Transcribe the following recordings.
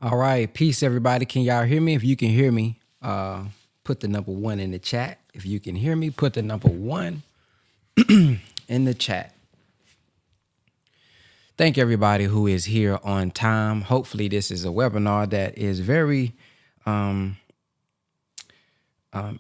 All right, peace, everybody. Can y'all hear me? If you can hear me, put the number one in the chat. If you can hear me, put the number one in the chat. Thank everybody who is here on time. Hopefully, this is a webinar that is very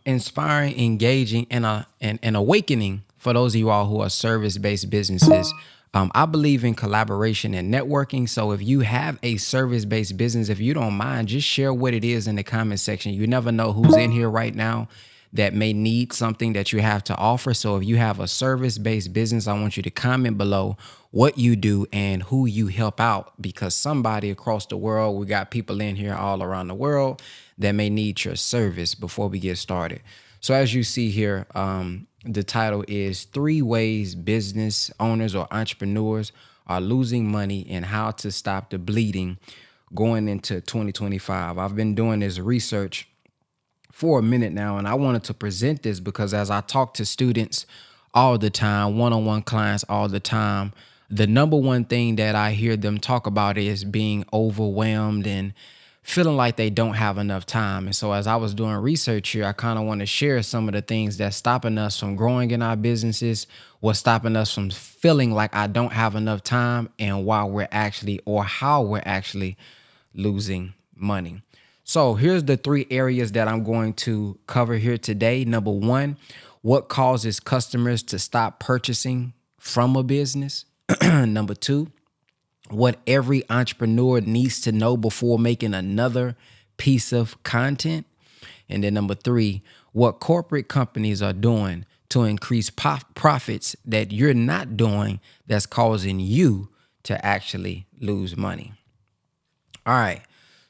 inspiring, engaging, and awakening for those of you all who are service-based businesses. I believe in collaboration and networking. So if you have a service-based business, if you don't mind, just share what it is in the comment section. You never know who's in here right now that may need something that you have to offer. So if you have a service-based business, I want you to comment below what you do and who you help out, because somebody across the world, we got people in here all around the world that may need your service before we get started. So as you see here, the title is 3 Ways Business Owners or Entrepreneurs Are Losing Money and How to Stop the Bleeding Going into 2025. I've been doing this research for a minute now, and I wanted to present this because as I talk to students all the time, one-on-one clients all the time, the number one thing that I hear them talk about is being overwhelmed and feeling like they don't have enough time. And so as I was doing research here, I kind of want to share some of the things that's stopping us from growing in our businesses, what's stopping us from feeling like I don't have enough time, and why we're actually, or how we're actually losing money. So here's the 3 areas that I'm going to cover here today. Number 1, what causes customers to stop purchasing from a business? Number 2, what every entrepreneur needs to know before making another piece of content. And then number 3, what corporate companies are doing to increase profits that you're not doing that's causing you to actually lose money. All right.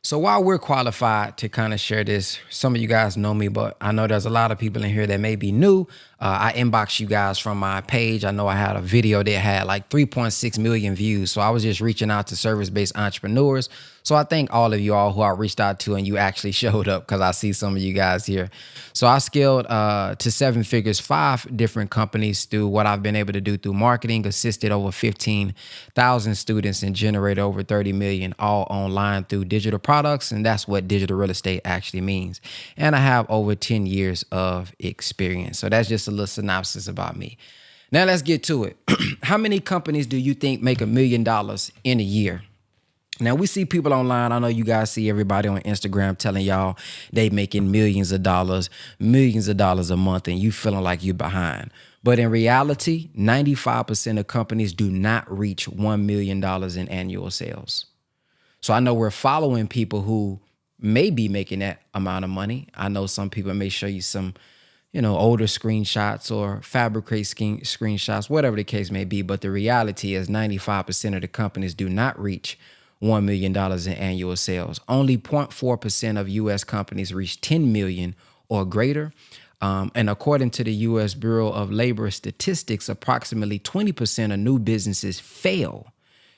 So while we're qualified to kind of share this, some of you guys know me, but I know there's a lot of people in here that may be new. I inboxed you guys from my page. I know I had a video that had like 3.6 million views. So I was just reaching out to service-based entrepreneurs. So I thank all of you all who I reached out to and you actually showed up, because I see some of you guys here. So I scaled to 7 figures, 5 different companies through what I've been able to do through marketing, assisted over 15,000 students and generated over 30 million all online through digital products. And that's what digital real estate actually means. And I have over 10 years of experience. So that's just a little synopsis about me. Now let's get to it. How many companies do you think make $1 million in a year? Now, we see people online. I know you guys see everybody on Instagram telling y'all they making millions of dollars a month, and you feeling like you're behind. But in reality, 95% of companies do not reach $1 million in annual sales. So I know we're following people who may be making that amount of money. I know some people may show you some, older screenshots or fabricate screenshots, whatever the case may be. But the reality is 95% of the companies do not reach $1 million in annual sales. Only 0.4% of U.S. companies reach 10 million or greater. And according to the U.S. Bureau of Labor Statistics, approximately 20% of new businesses fail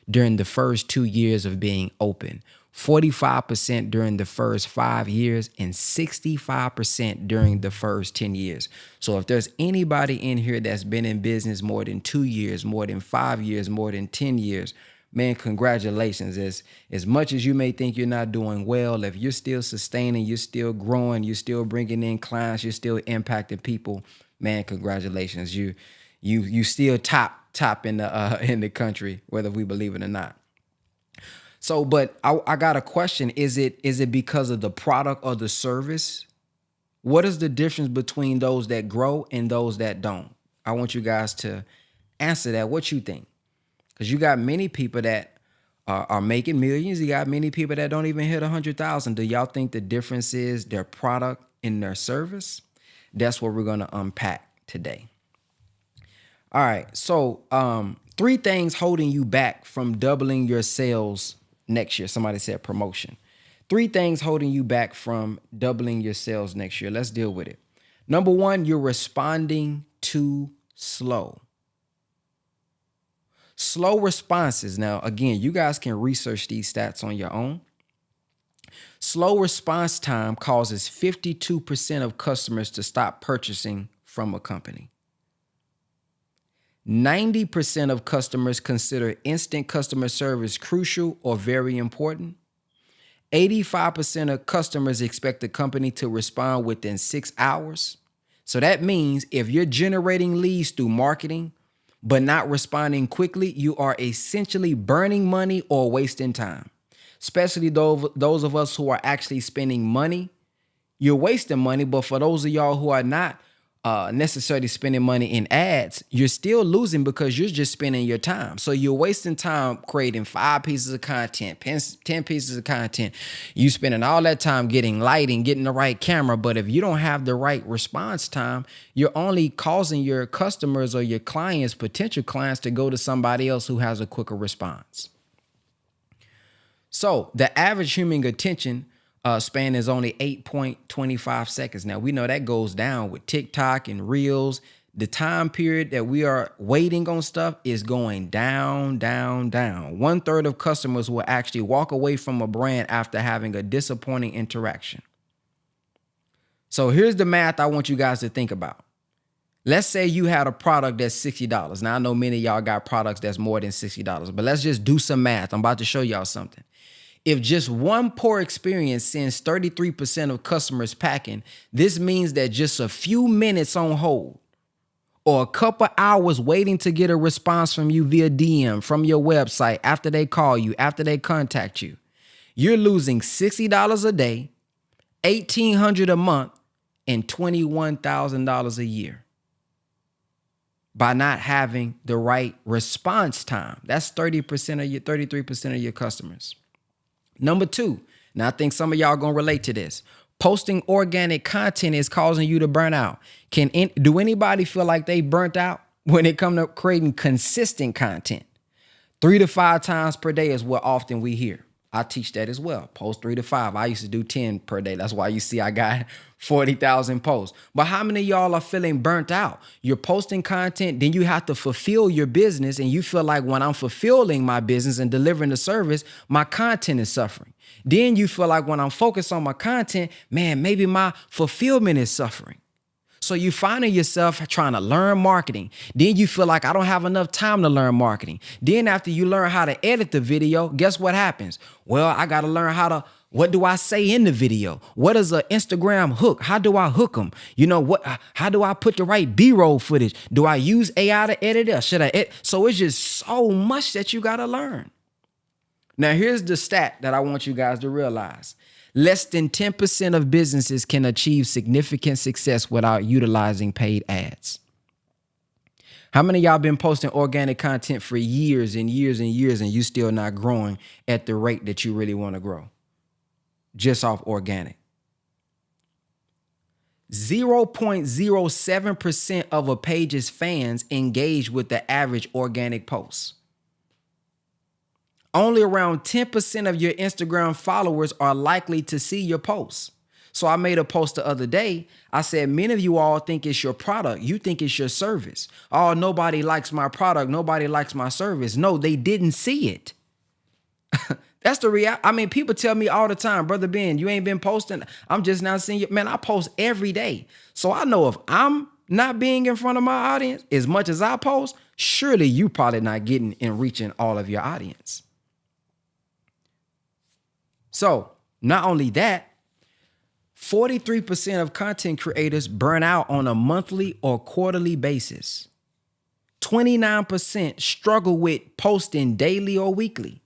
during the first 2 years of being open, 45% during the first 5 years, and 65% during the first 10 years. So if there's anybody in here that's been in business more than 2 years, more than 5 years, more than 10 years, man, congratulations. As much as you may think you're not doing well, if you're still sustaining, you're still growing, you're still bringing in clients, you're still impacting people, man, congratulations. You still top in the country, whether we believe it or not. So, but I got a question. Is it because of the product or the service? What is the difference between those that grow and those that don't? I want you guys to answer that. What you think? Because you got many people that are making millions. You got many people that don't even hit 100,000. Do y'all think the difference is their product and their service? That's what we're going to unpack today. All right. So 3 things holding you back from doubling your sales next year. Somebody said promotion. 3 things holding you back from doubling your sales next year. Let's deal with it. Number 1, you're responding too slow. Slow responses. Now, again, you guys can research these stats on your own. Slow response time causes 52% of customers to stop purchasing from a company. 90% of customers consider instant customer service crucial or very important. 85% of customers expect the company to respond within 6 hours. So that means if you're generating leads through marketing, but not responding quickly, you are essentially burning money or wasting time. Especially those of us who are actually spending money, you're wasting money. But for those of y'all who are not necessarily spending money in ads, you're still losing because you're just spending your time. So you're wasting time creating 5 pieces of content, 10 pieces of content. You spending all that time getting lighting, getting the right camera. But if you don't have the right response time, you're only causing your customers or your clients, potential clients, to go to somebody else who has a quicker response. So the average human attention span is only 8.25 seconds. Now, we know that goes down with TikTok and Reels. The time period that we are waiting on stuff is going down, down, down. 1/3 of customers will actually walk away from a brand after having a disappointing interaction. So here's the math I want you guys to think about. Let's say you had a product that's $60. Now, I know many of y'all got products that's more than $60, but let's just do some math. I'm about to show y'all something. If just one poor experience sends 33% of customers packing, this means that just a few minutes on hold or a couple hours waiting to get a response from you via DM from your website after they call you, after they contact you, you're losing $60 a day, $1,800 a month, and $21,000 a year by not having the right response time. That's 33% of your customers. Number 2, now I think some of y'all gonna relate to this. Posting organic content is causing you to burn out. Do anybody feel like they burnt out when it comes to creating consistent content? 3 to 5 times per day is what often we hear. I teach that as well. Post 3 to 5. I used to do 10 per day. That's why you see I got 40,000 posts. But how many of y'all are feeling burnt out? You're posting content, then you have to fulfill your business, and you feel like when I'm fulfilling my business and delivering the service, my content is suffering. Then you feel like when I'm focused on my content, man, maybe my fulfillment is suffering. So you finding yourself trying to learn marketing. Then you feel like I don't have enough time to learn marketing. Then after you learn how to edit the video, guess what happens? Well, I got to learn what do I say in the video? What is an Instagram hook? How do I hook them? How do I put the right B-roll footage? Do I use AI to edit it? Or should I edit? So it's just so much that you got to learn. Now, here's the stat that I want you guys to realize. Less than 10% of businesses can achieve significant success without utilizing paid ads. How many of y'all been posting organic content for years and years and years and you still not growing at the rate that you really want to grow? Just off organic. 0.07% of a page's fans engage with the average organic post. Only around 10% of your Instagram followers are likely to see your posts. So I made a post the other day. I said, many of you all think it's your product. You think it's your service. Oh, nobody likes my product. Nobody likes my service. No, they didn't see it. That's the reality. I mean, people tell me all the time, Brother Ben, you ain't been posting. I'm just not seeing you. Man, I post every day. So I know if I'm not being in front of my audience as much as I post, surely you probably not getting and reaching all of your audience. So not only that, 43% of content creators burn out on a monthly or quarterly basis. 29% struggle with posting daily or weekly.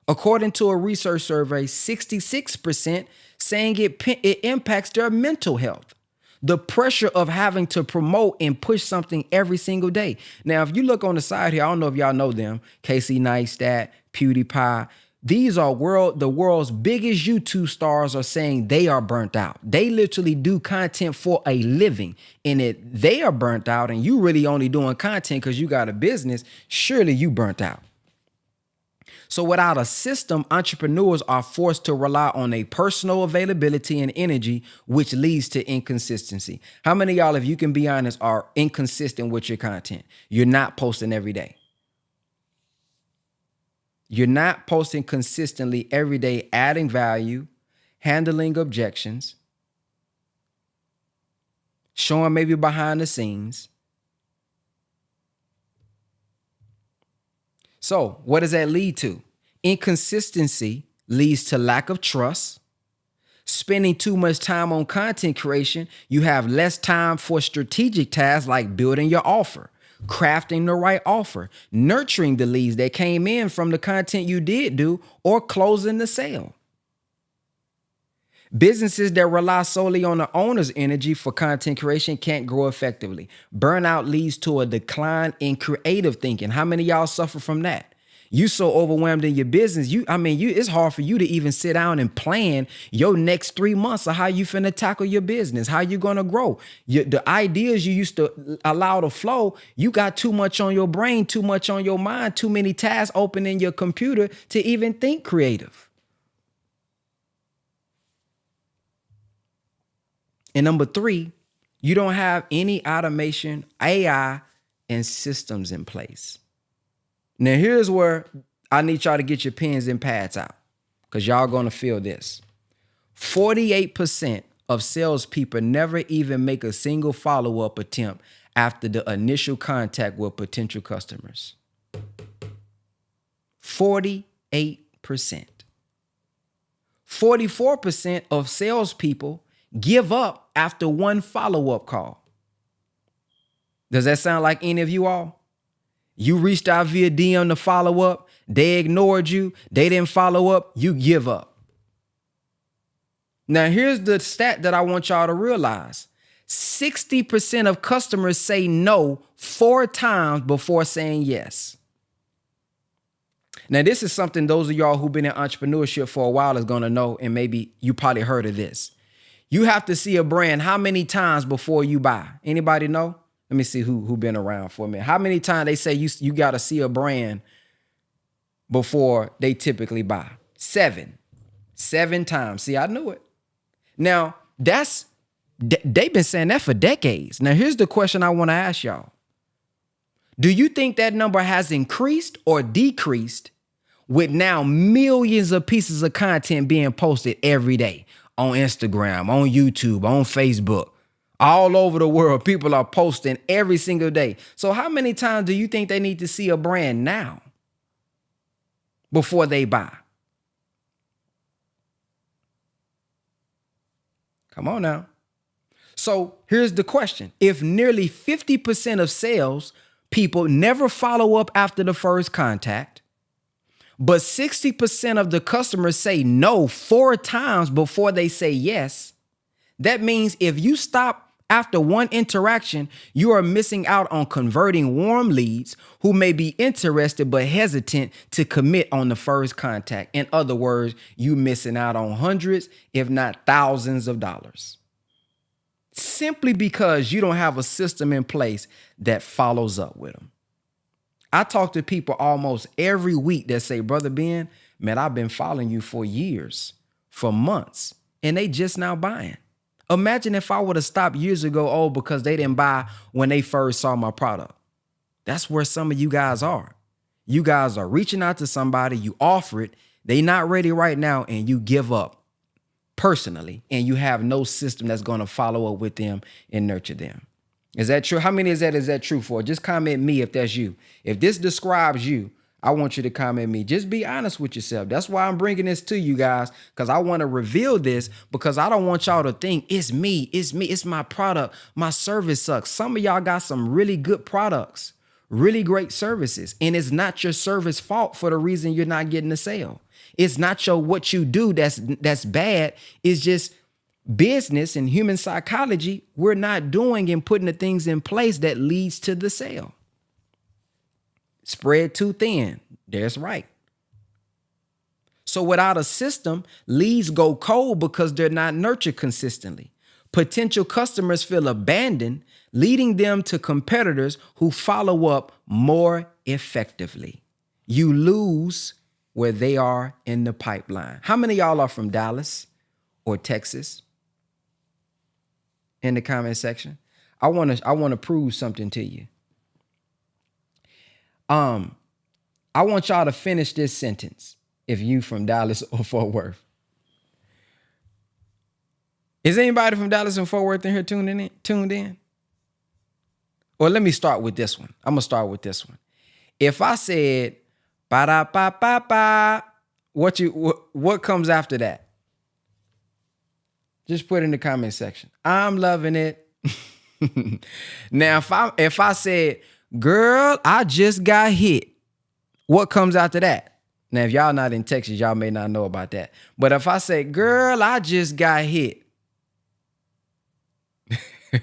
According to a research survey, 66% saying it impacts their mental health. The pressure of having to promote and push something every single day. Now, if you look on the side here, I don't know if y'all know them, Casey Neistat, PewDiePie. These are the world's biggest YouTube stars are saying they are burnt out. They literally do content for a living, and they are burnt out, and you really only doing content because you got a business. Surely you burnt out. So without a system, entrepreneurs are forced to rely on a personal availability and energy, which leads to inconsistency. How many of y'all, if you can be honest, are inconsistent with your content? You're not posting every day. You're not posting consistently every day, adding value, handling objections, showing maybe behind the scenes. So what does that lead to? Inconsistency leads to lack of trust. Spending too much time on content creation, you have less time for strategic tasks like building your offer, crafting the right offer, nurturing the leads that came in from the content you did do, or closing the sale. Businesses that rely solely on the owner's energy for content creation can't grow effectively. Burnout leads to a decline in creative thinking. How many of y'all suffer from that? You so overwhelmed in your business, it's hard for you to even sit down and plan your next 3 months of how you finna tackle your business, how you gonna grow. The ideas you used to allow to flow, you got too much on your brain, too much on your mind, too many tabs open in your computer to even think creative. And number 3, you don't have any automation, AI, and systems in place. Now, here's where I need y'all to get your pens and pads out because y'all going to feel this. 48% of salespeople never even make a single follow-up attempt after the initial contact with potential customers. 48%. 44% of salespeople give up after one follow-up call. Does that sound like any of you all? You reached out via DM to follow up. They ignored you. They didn't follow up. You give up. Now, here's the stat that I want y'all to realize. 60% of customers say no 4 times before saying yes. Now, this is something those of y'all who've been in entrepreneurship for a while is going to know, and maybe you probably heard of this. You have to see a brand how many times before you buy? Anybody know? Let me see who been around for a minute. How many times they say you got to see a brand before they typically buy? 7 times. See, I knew it. Now, they've been saying that for decades. Now, here's the question I want to ask y'all. Do you think that number has increased or decreased with now millions of pieces of content being posted every day on Instagram, on YouTube, on Facebook? All over the world, people are posting every single day. So how many times do you think they need to see a brand now before they buy? Come on now. So here's the question. If nearly 50% of sales people never follow up after the first contact, but 60% of the customers say no 4 times before they say yes, that means if you stop after one interaction, you are missing out on converting warm leads who may be interested but hesitant to commit on the first contact. In other words, you missing out on hundreds, if not thousands of dollars. Simply because you don't have a system in place that follows up with them. I talk to people almost every week that say, Brother Ben, man, I've been following you for years, for months, and they just now buying. Imagine if I would have stopped years ago, because they didn't buy when they first saw my product. That's where some of you guys are. You guys are reaching out to somebody, you offer it, they not ready right now, and you give up personally, and you have no system that's going to follow up with them and nurture them. Is that true? How many is that true for? Just comment me if that's you. If this describes you, I want you to comment me. Just be honest with yourself. That's why I'm bringing this to you guys, because I want to reveal this, because I don't want y'all to think it's me, it's my product, my service sucks. Some of y'all got some really good products, really great services, and it's not your service fault for the reason you're not getting the sale. It's not what you do that's bad. It's just business and human psychology. We're not doing and putting the things in place that leads to the sale. Spread too thin. That's right. So without a system, leads go cold because they're not nurtured consistently. Potential customers feel abandoned, leading them to competitors who follow up more effectively. You lose where they are in the pipeline. How many of y'all are from Dallas or Texas? In the comment section. I want to prove something to you. I want y'all to finish this sentence if you from Dallas or Fort Worth. Is anybody from Dallas and Fort Worth in here tuned in? Or let me start with this one. I'm going to start with this one. If I said, ba-da-ba-ba-ba, What comes after that? Just put it in the comment section. I'm loving it. Now, if I said, girl, I just got hit, what comes after that? Now, if y'all not in Texas, y'all may not know about that. But if I say, girl, I just got hit.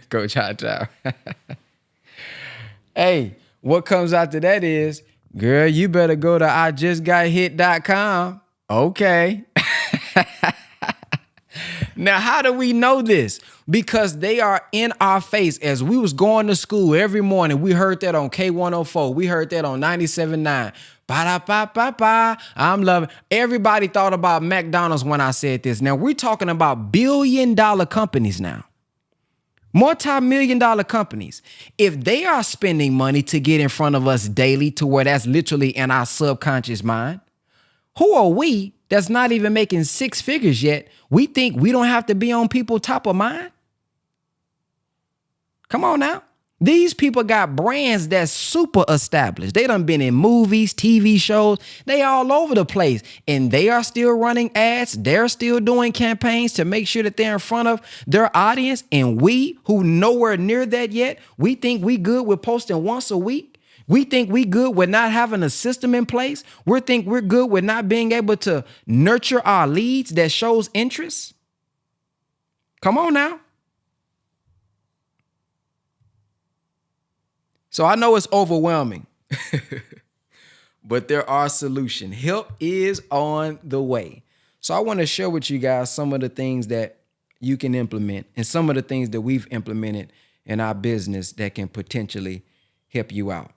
Coach Hot Tower. Hey, what comes after that is, girl, you better go to IJustGotHit.com. Okay. Now, how do we know this? Because they are in our face. As we was going to school every morning, we heard that on K104. We heard that on 97.9. Ba-da-ba-ba-ba. I'm loving. Everybody thought about McDonald's when I said this. Now, we're talking about billion-dollar companies now. Multi-million-dollar companies. If they are spending money to get in front of us daily to where that's literally in our subconscious mind, who are we that's not even making six figures yet? We think we don't have to be on people's top of mind? Come on now. These people got brands that's super established. They done been in movies, TV shows. They all over the place. And they are still running ads. They're still doing campaigns to make sure that they're in front of their audience. And we, who nowhere near that yet, we think we good with posting once a week. We think we good with not having a system in place. We think we're good with not being able to nurture our leads that shows interest. Come on now. So I know it's overwhelming, but there are solutions. Help is on the way. So I want to share with you guys some of the things that you can implement and some of the things that we've implemented in our business that can potentially help you out.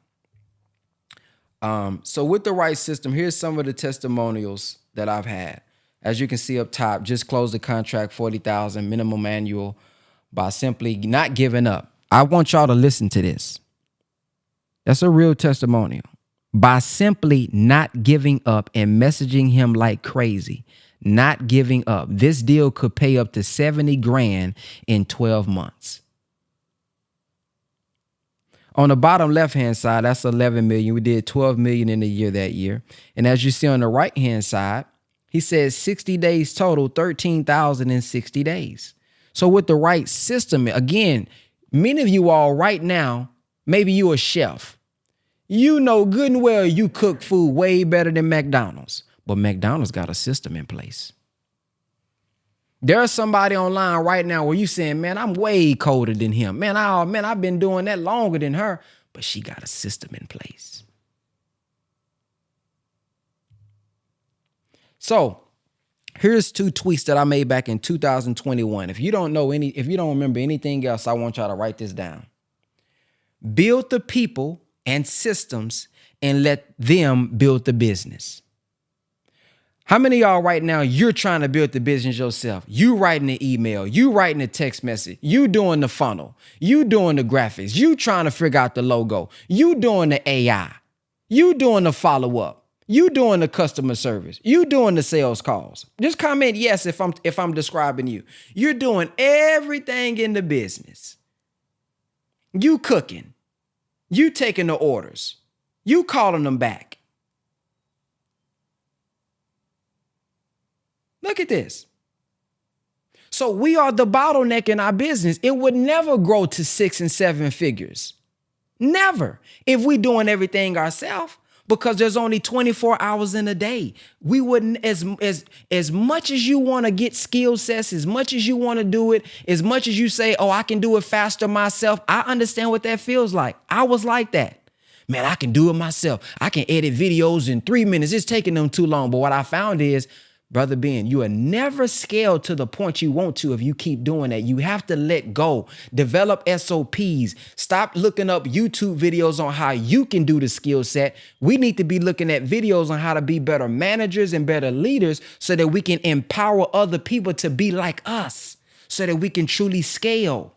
So with the right system, here's some of the testimonials that I've had. As you can see up top, just closed the contract, $40,000 minimum annual by simply not giving up. I want y'all to listen to this. That's a real testimonial. By simply not giving up and messaging him like crazy, not giving up. This deal could pay up to 70 grand in 12 months. On the bottom left-hand side, that's 11 million. We did 12 million in a year that year. And as you see on the right-hand side, he says 60 days total, 13,000 in 60 days. So with the right system, again, many of you all right now, maybe you a chef. You know good and well you cook food way better than McDonald's, but McDonald's got a system in place. There's somebody online right now where you saying, man, I'm way colder than him. Man, I've been doing that longer than her, but she got a system in place. So here's 2 tweets that I made back in 2021. If you don't remember anything else, I want y'all to write this down. Build the people and systems and let them build the business. How many of y'all right now, you're trying to build the business yourself? You writing the email, you writing the text message, you doing the funnel, you doing the graphics, you trying to figure out the logo, you doing the AI, you doing the follow-up, you doing the customer service, you doing the sales calls. Just comment yes if I'm describing you. You're doing everything in the business. You cooking, you taking the orders, you calling them back. Look at this. So we are the bottleneck in our business. It would never grow to 6 and 7 figures. Never. If we doing everything ourselves, because there's only 24 hours in a day. We wouldn't, as much as you want to get skill sets, as much as you want to do it, as much as you say, oh, I can do it faster myself. I understand what that feels like. I was like that. Man, I can do it myself. I can edit videos in 3 minutes. It's taking them too long. But what I found is, Brother Ben, you will never scale to the point you want to if you keep doing that. You have to let go, develop SOPs, stop looking up YouTube videos on how you can do the skill set. We need to be looking at videos on how to be better managers and better leaders so that we can empower other people to be like us so that we can truly scale.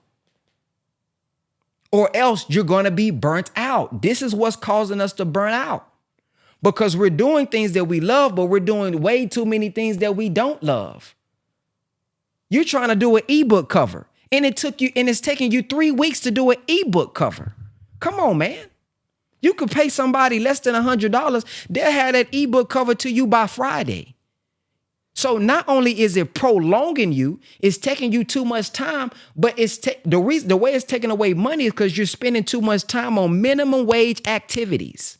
Or else you're going to be burnt out. This is what's causing us to burn out. Because we're doing things that we love, but we're doing way too many things that we don't love. You're trying to do an ebook cover, and it's taking you 3 weeks to do an ebook cover. Come on, man. You could pay somebody less than $100. They'll have that ebook cover to you by Friday. So not only is it prolonging you, it's taking you too much time, but the way it's taking away money is because you're spending too much time on minimum wage activities.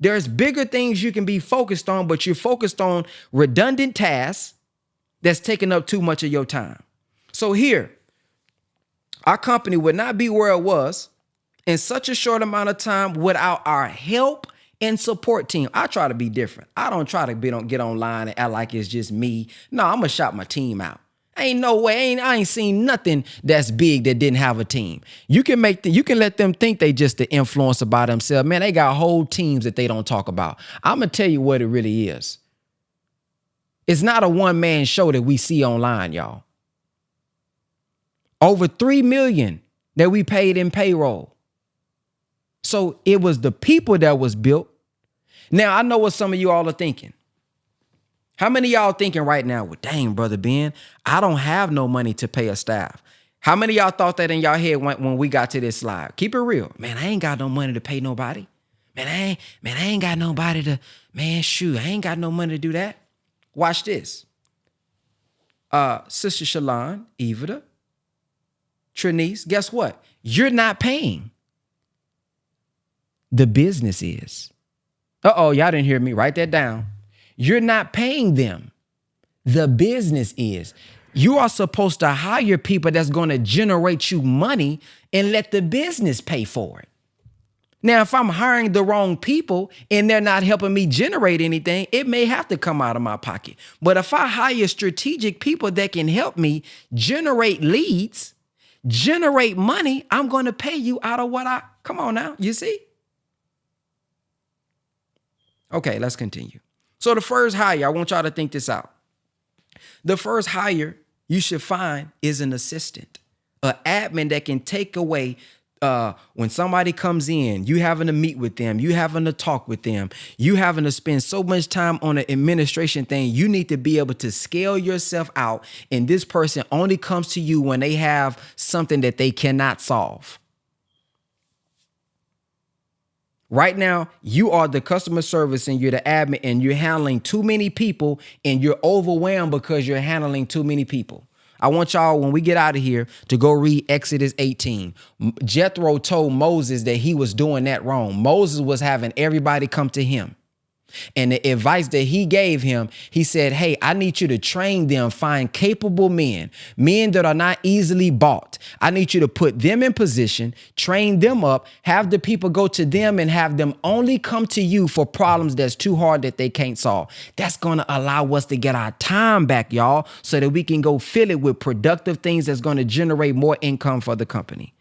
There's bigger things you can be focused on, but you're focused on redundant tasks that's taking up too much of your time. So here, our company would not be where it was in such a short amount of time without our help and support team. I try to be different. I don't try to get online and act like it's just me. No, I'm gonna shout my team out. Ain't no way. I ain't seen nothing that's big that didn't have a team. You can let them think they just the influencer by themselves. Man, they got whole teams that they don't talk about. I'm gonna tell you what it really is. It's not a one-man show that we see online, y'all. Over 3 million that we paid in payroll. So it was the people that was built. Now, I know what some of you all are thinking. How many of y'all thinking right now, well, dang, Brother Ben, I don't have no money to pay a staff. How many of y'all thought that in y'all head when we got to this slide? Keep it real. Man, I ain't got no money to pay nobody. Man, I ain't got nobody to, I ain't got no money to do that. Watch this. Sister Shalon, Evita, Trinice, guess what? You're not paying. The business is. Y'all didn't hear me. Write that down. You're not paying them. The business is. You are supposed to hire people that's going to generate you money and let the business pay for it. Now, if I'm hiring the wrong people and they're not helping me generate anything, it may have to come out of my pocket. But if I hire strategic people that can help me generate leads, generate money, I'm going to pay you out of come on now, you see? Okay, let's continue. So the first hire, I want y'all to think this out. The first hire you should find is an assistant, an admin that can take away when somebody comes in, you having to meet with them, you having to talk with them, you having to spend so much time on an administration thing. You need to be able to scale yourself out. And this person only comes to you when they have something that they cannot solve. Right now, you are the customer service and you're the admin and you're handling too many people and you're overwhelmed because you're handling too many people. I want y'all, when we get out of here, to go read Exodus 18. Jethro told Moses that he was doing that wrong. Moses was having everybody come to him. And the advice that he gave him, he said, hey, I need you to train them, find capable men that are not easily bought. I need you to put them in position, train them up, have the people go to them and have them only come to you for problems that's too hard that they can't solve. That's going to allow us to get our time back, y'all, so that we can go fill it with productive things that's going to generate more income for the company.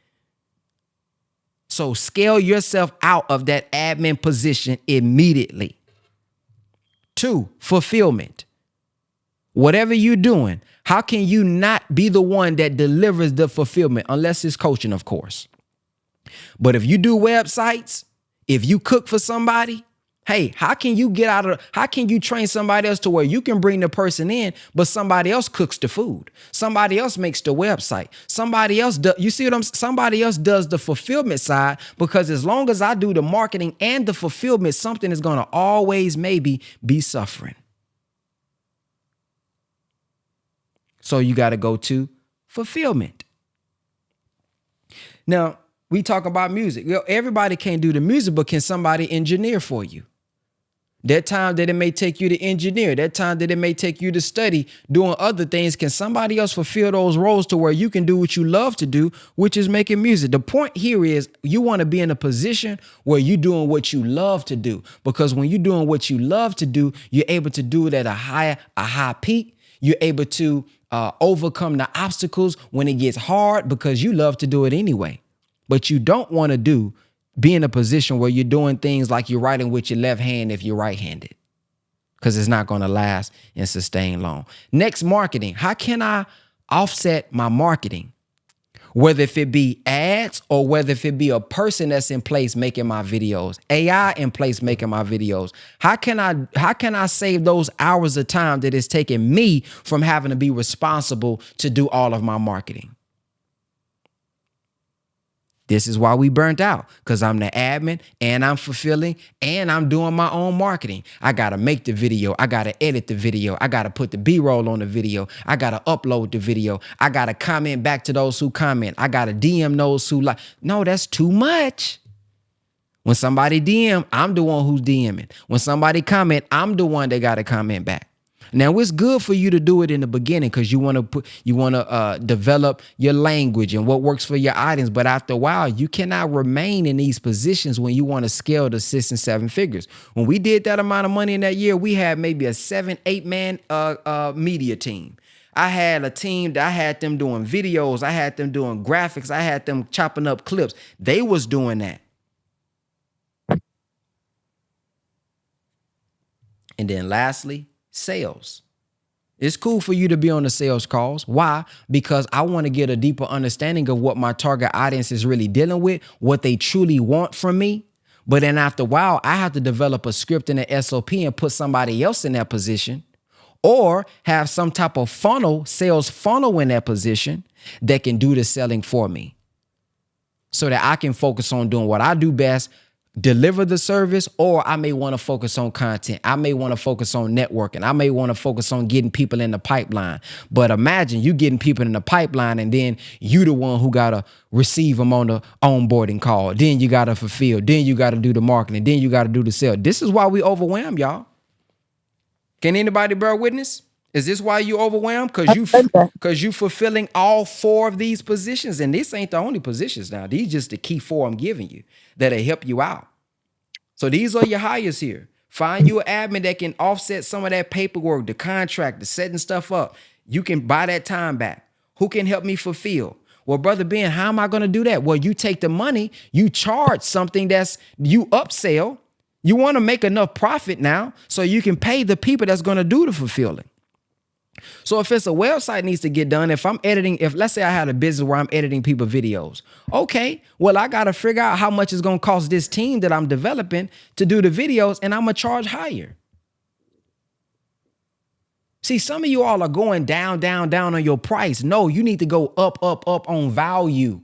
So scale yourself out of that admin position immediately. 2, fulfillment. Whatever you're doing, how can you not be the one that delivers the fulfillment? Unless it's coaching, of course. But if you do websites, if you cook for somebody, hey, how can you train somebody else to where you can bring the person in, but somebody else cooks the food? Somebody else makes the website. Somebody else somebody else does the fulfillment side, because as long as I do the marketing and the fulfillment, something is going to always maybe be suffering. So you got to go to fulfillment. Now, we talk about music. Everybody can't do the music, but can somebody engineer for you? That time that it may take you to engineer, that time that it may take you to study, doing other things, can somebody else fulfill those roles to where you can do what you love to do, which is making music? The point here is you want to be in a position where you're doing what you love to do, because when you're doing what you love to do, you're able to do it at a high peak. You're able to overcome the obstacles when it gets hard because you love to do it anyway. But you don't want to be in a position where you're doing things like you're writing with your left hand if you're right-handed, because it's not going to last and sustain long. Next, marketing. How can I offset my marketing? Whether if it be ads or whether if it be a person that's in place making my videos, AI in place making my videos. How can I save those hours of time that it's taking me from having to be responsible to do all of my marketing? This is why we burnt out, because I'm the admin and I'm fulfilling and I'm doing my own marketing. I got to make the video. I got to edit the video. I got to put the B-roll on the video. I got to upload the video. I got to comment back to those who comment. I got to DM those who like. No, that's too much. When somebody DM, I'm the one who's DMing. When somebody comment, I'm the one that got to comment back. Now, it's good for you to do it in the beginning because you want to develop your language and what works for your audience. But after a while, you cannot remain in these positions when you want to scale to 6 and 7 figures. When we did that amount of money in that year, we had maybe a 7-8 man media team. I had a team that I had them doing videos. I had them doing graphics. I had them chopping up clips. They was doing that. And then lastly, sales. It's cool for you to be on the sales calls. Why? Because I want to get a deeper understanding of what my target audience is really dealing with, what they truly want from me. But then after a while, I have to develop a script and an SOP and put somebody else in that position, or have some type of funnel, sales funnel in that position that can do the selling for me so that I can focus on doing what I do best, deliver the service, or I may want to focus on content. I may want to focus on networking. I may want to focus on getting people in the pipeline. But imagine you getting people in the pipeline and then you the one who got to receive them on the onboarding call. Then you got to fulfill. Then you got to do the marketing. Then you got to do the sale. This is why we overwhelm, y'all. Can anybody bear witness? Is this why you overwhelmed? Because you fulfilling all 4 of these positions. And this ain't the only positions now. These just the key 4 I'm giving you that'll help you out. So these are your hires here. Find you an admin that can offset some of that paperwork, the contract, the setting stuff up. You can buy that time back. Who can help me fulfill? Well, Brother Ben, how am I going to do that? Well, you take the money, you charge something that's you upsell. You want to make enough profit now so you can pay the people that's going to do the fulfilling. So if it's a website needs to get done, if let's say I had a business where I'm editing people videos, okay, well, I got to figure out how much it's going to cost this team that I'm developing to do the videos, and I'm going to charge higher. See, some of you all are going down on your price. No, you need to go up on value.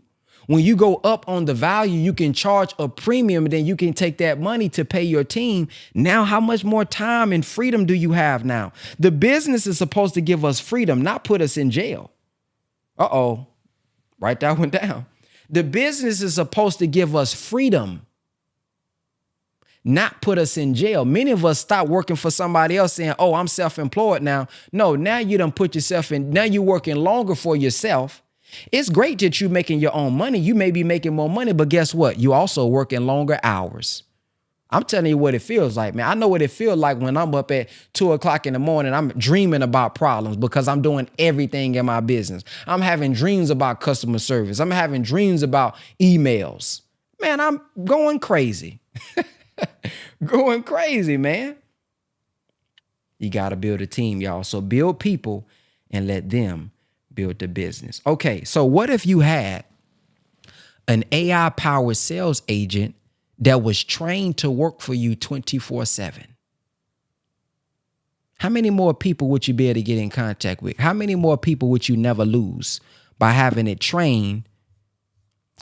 When you go up on the value, you can charge a premium, and then you can take that money to pay your team. Now, how much more time and freedom do you have now? The business is supposed to give us freedom, not put us in jail. Uh-oh, write that one down. The business is supposed to give us freedom, not put us in jail. Many of us stop working for somebody else saying, oh, I'm self-employed now. No, now you done put yourself in. Now you're working longer for yourself. It's great that you're making your own money. You may be making more money, but guess what? You also working longer hours. I'm telling you what it feels like, man. I know what it feels like when I'm up at 2 o'clock in the morning. I'm dreaming about problems because I'm doing everything in my business. I'm having dreams about customer service. I'm having dreams about emails. Man, I'm going crazy. Going crazy, man. You got to build a team, y'all. So build people and let them build the business. Okay, so what if you had an AI-powered sales agent that was trained to work for you 24/7? How many more people would you be able to get in contact with? How many more people would you never lose by having it trained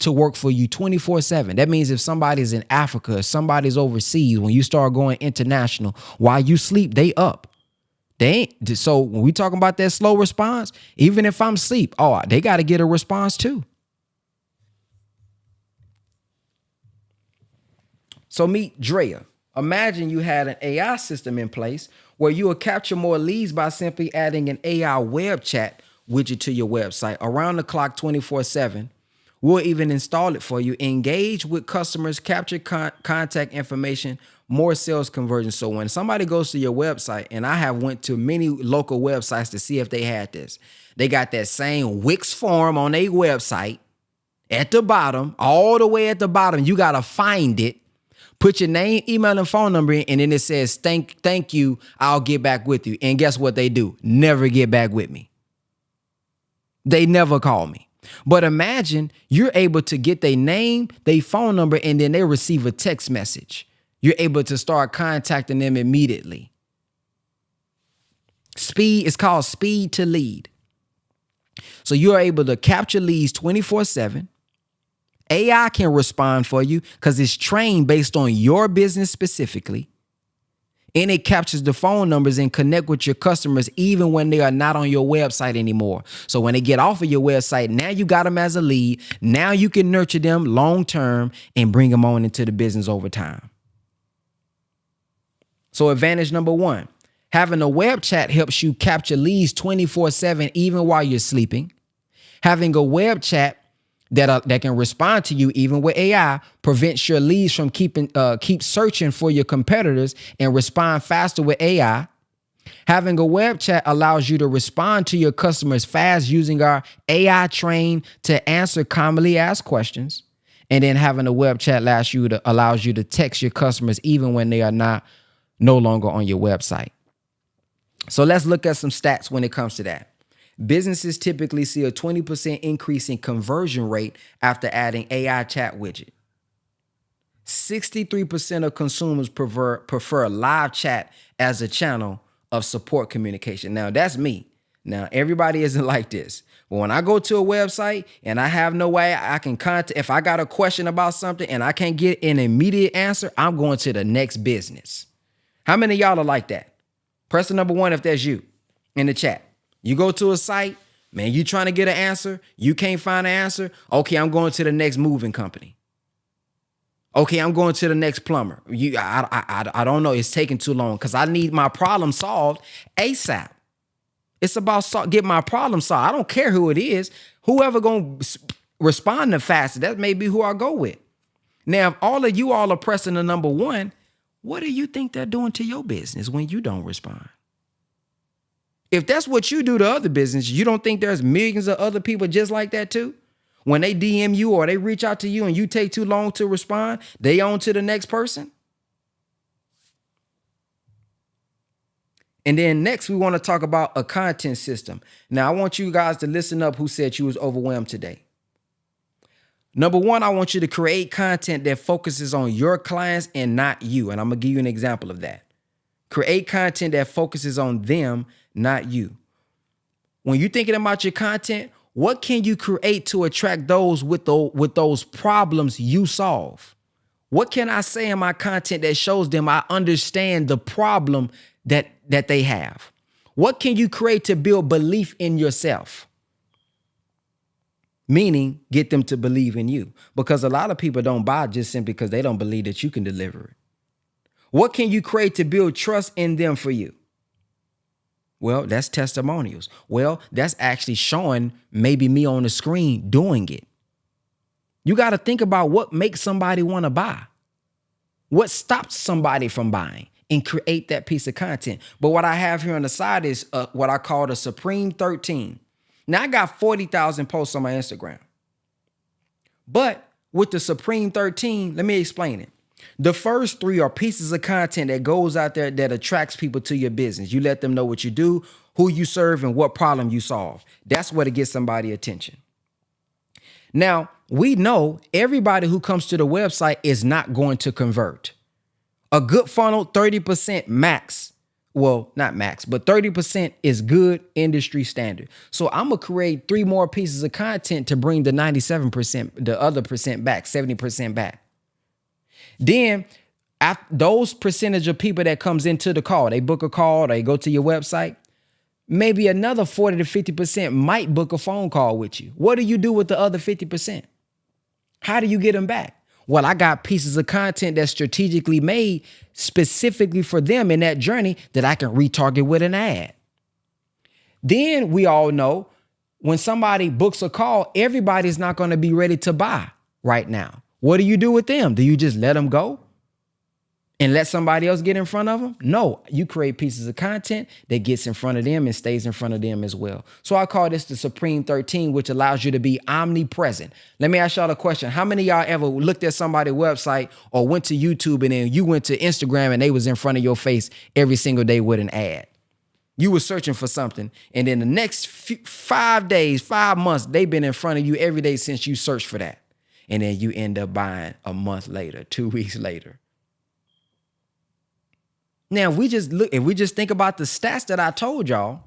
to work for you 24/7? That means if somebody's in Africa, if somebody's overseas, when you start going international, while you sleep, they up. They ain't. So when we talking about that slow response, even if I'm asleep, they got to get a response too. So meet Drea. Imagine you had an AI system in place where you will capture more leads by simply adding an AI web chat widget to your website around the clock 24/7. We'll even install it for you. Engage with customers, capture contact information, more sales conversion. So when somebody goes to your website, and I have went to many local websites to see if they had this, they got that same Wix form on their website at the bottom, all the way at the bottom. You got to find it, put your name, email, and phone number in, and then it says, thank you, I'll get back with you. And guess what they do? Never get back with me. They never call me. But imagine you're able to get their name, their phone number, and then they receive a text message. You're able to start contacting them immediately. It's called speed to lead. So you're able to capture leads 24/7, AI can respond for you because it's trained based on your business specifically. And it captures the phone numbers and connect with your customers even when they are not on your website anymore. So when they get off of your website, now you got them as a lead. Now you can nurture them long term and bring them on into the business over time. So advantage number one, having a web chat helps you capture leads 24/7 even while you're sleeping. Having a web chat that can respond to you even with AI prevents your leads from keep searching for your competitors and respond faster with AI. Having a web chat allows you to respond to your customers fast using our AI trained to answer commonly asked questions. And then having a web chat allows you to text your customers even when they are no longer on your website. So let's look at some stats when it comes to that. Businesses typically see a 20% increase in conversion rate after adding AI chat widget. 63% of consumers prefer live chat as a channel of support communication. Now, that's me. Now, everybody isn't like this. But when I go to a website and I have no way I can contact, if I got a question about something and I can't get an immediate answer, I'm going to the next business. How many of y'all are like that? Press the number one if that's you in the chat. You go to a site, man, you trying to get an answer. You can't find an answer. Okay, I'm going to the next moving company. Okay, I'm going to the next plumber. I don't know. It's taking too long because I need my problem solved ASAP. It's about get my problem solved. I don't care who it is. Whoever going to respond the fastest, that may be who I go with. Now, if all of you all are pressing the number one, what do you think they're doing to your business when you don't respond? If that's what you do to other business, you don't think there's millions of other people just like that too? When they DM you or they reach out to you and you take too long to respond, they on to the next person. And then next, we want to talk about a content system. Now, I want you guys to listen up who said you was overwhelmed today. Number one, I want you to create content that focuses on your clients and not you. And I'm going to give you an example of that. Create content that focuses on them, not you. When you're thinking about your content, what can you create to attract those with those problems you solve? What can I say in my content that shows them I understand the problem that they have? What can you create to build belief in yourself? Meaning get them to believe in you, because a lot of people don't buy just simply because they don't believe that you can deliver it. What can you create to build trust in them for you? Well, that's testimonials. Well, that's actually showing maybe me on the screen doing it. You got to think about what makes somebody want to buy. What stops somebody from buying, and create that piece of content. But what I have here on the side is what I call the Supreme 13. Now, I got 40,000 posts on my Instagram. But with the Supreme 13, let me explain it. The first three are pieces of content that goes out there that attracts people to your business. You let them know what you do, who you serve, and what problem you solve. That's where to get somebody attention. Now, we know everybody who comes to the website is not going to convert. A good funnel, 30% max. Well, not max, but 30% is good industry standard. So I'm going to create 3 more pieces of content to bring the 97%, the other percent back, 70% back. Then after those percentage of people that comes into the call, they book a call, they go to your website, maybe another 40 to 50% might book a phone call with you. What do you do with the other 50%? How do you get them back? Well, I got pieces of content that's strategically made specifically for them in that journey that I can retarget with an ad. Then we all know when somebody books a call, everybody's not going to be ready to buy right now. What do you do with them? Do you just let them go and let somebody else get in front of them? No, you create pieces of content that gets in front of them and stays in front of them as well. So I call this the Supreme 13, which allows you to be omnipresent. Let me ask y'all a question. How many of y'all ever looked at somebody's website or went to YouTube and then you went to Instagram and they was in front of your face every single day with an ad? You were searching for something, and then the next 5 days, 5 months, they've been in front of you every day since you searched for that. And then you end up buying a month later, 2 weeks later. Now, if we just think about the stats that I told y'all,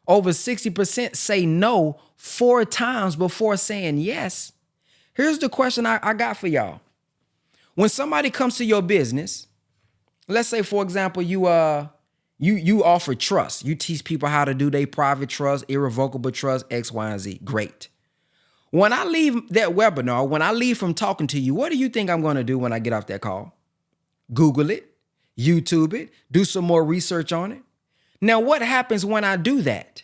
over 60% say no 4 times before saying yes. Here's the question I got for y'all. When somebody comes to your business, let's say, for example, you offer trust. You teach people how to do their private trust, irrevocable trust, X, Y, and Z. Great. When I leave that webinar, when I leave from talking to you, what do you think I'm going to do when I get off that call? Google it, YouTube it, do some more research on it. Now, what happens when I do that?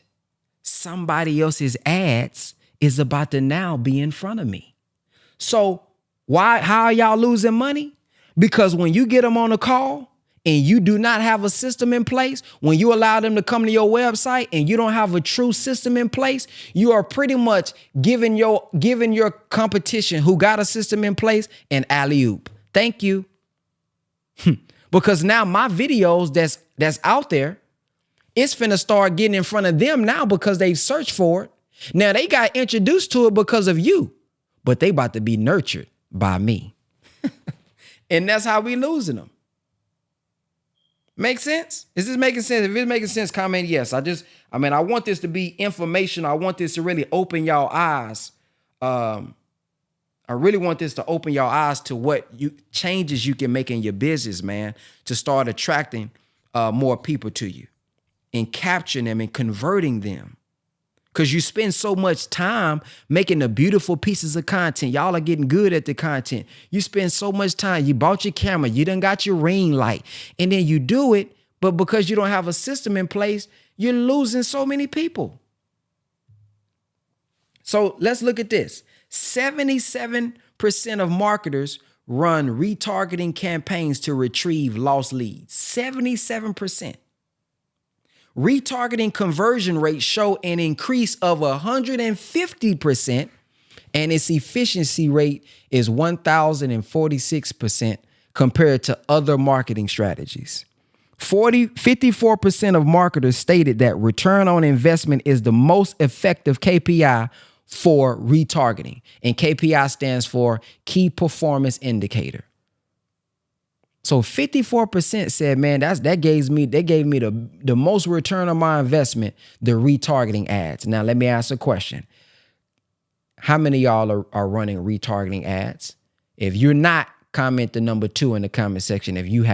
Somebody else's ads is about to now be in front of me. So how are y'all losing money? Because when you get them on a call and you do not have a system in place, when you allow them to come to your website and you don't have a true system in place, you are pretty much giving your competition who got a system in place an alley-oop. Thank you. Because now my videos that's out there, it's finna start getting in front of them now because they've searched for it. Now they got introduced to it because of you, but they about to be nurtured by me. And that's how we losing them. Make sense? Is this making sense? If it's making sense, comment yes. I want this to be information. I want this to really open y'all eyes. I really want this to open your eyes to what changes you can make in your business, man, to start attracting more people to you and capturing them and converting them. Because you spend so much time making the beautiful pieces of content. Y'all are getting good at the content. You spend so much time. You bought your camera. You done got your ring light. And then you do it. But because you don't have a system in place, you're losing so many people. So let's look at this. 77% of marketers run retargeting campaigns to retrieve lost leads. 77%. Retargeting conversion rates show an increase of 150%, and its efficiency rate is 1,046% compared to other marketing strategies. 54% of marketers stated that return on investment is the most effective KPI for retargeting, and KPI stands for key performance indicator. So 54% said, man, that gave me the most return on my investment, the retargeting ads. Now, let me ask a question. How many of y'all are running retargeting ads? If you're not, comment the number 2 in the comment section if you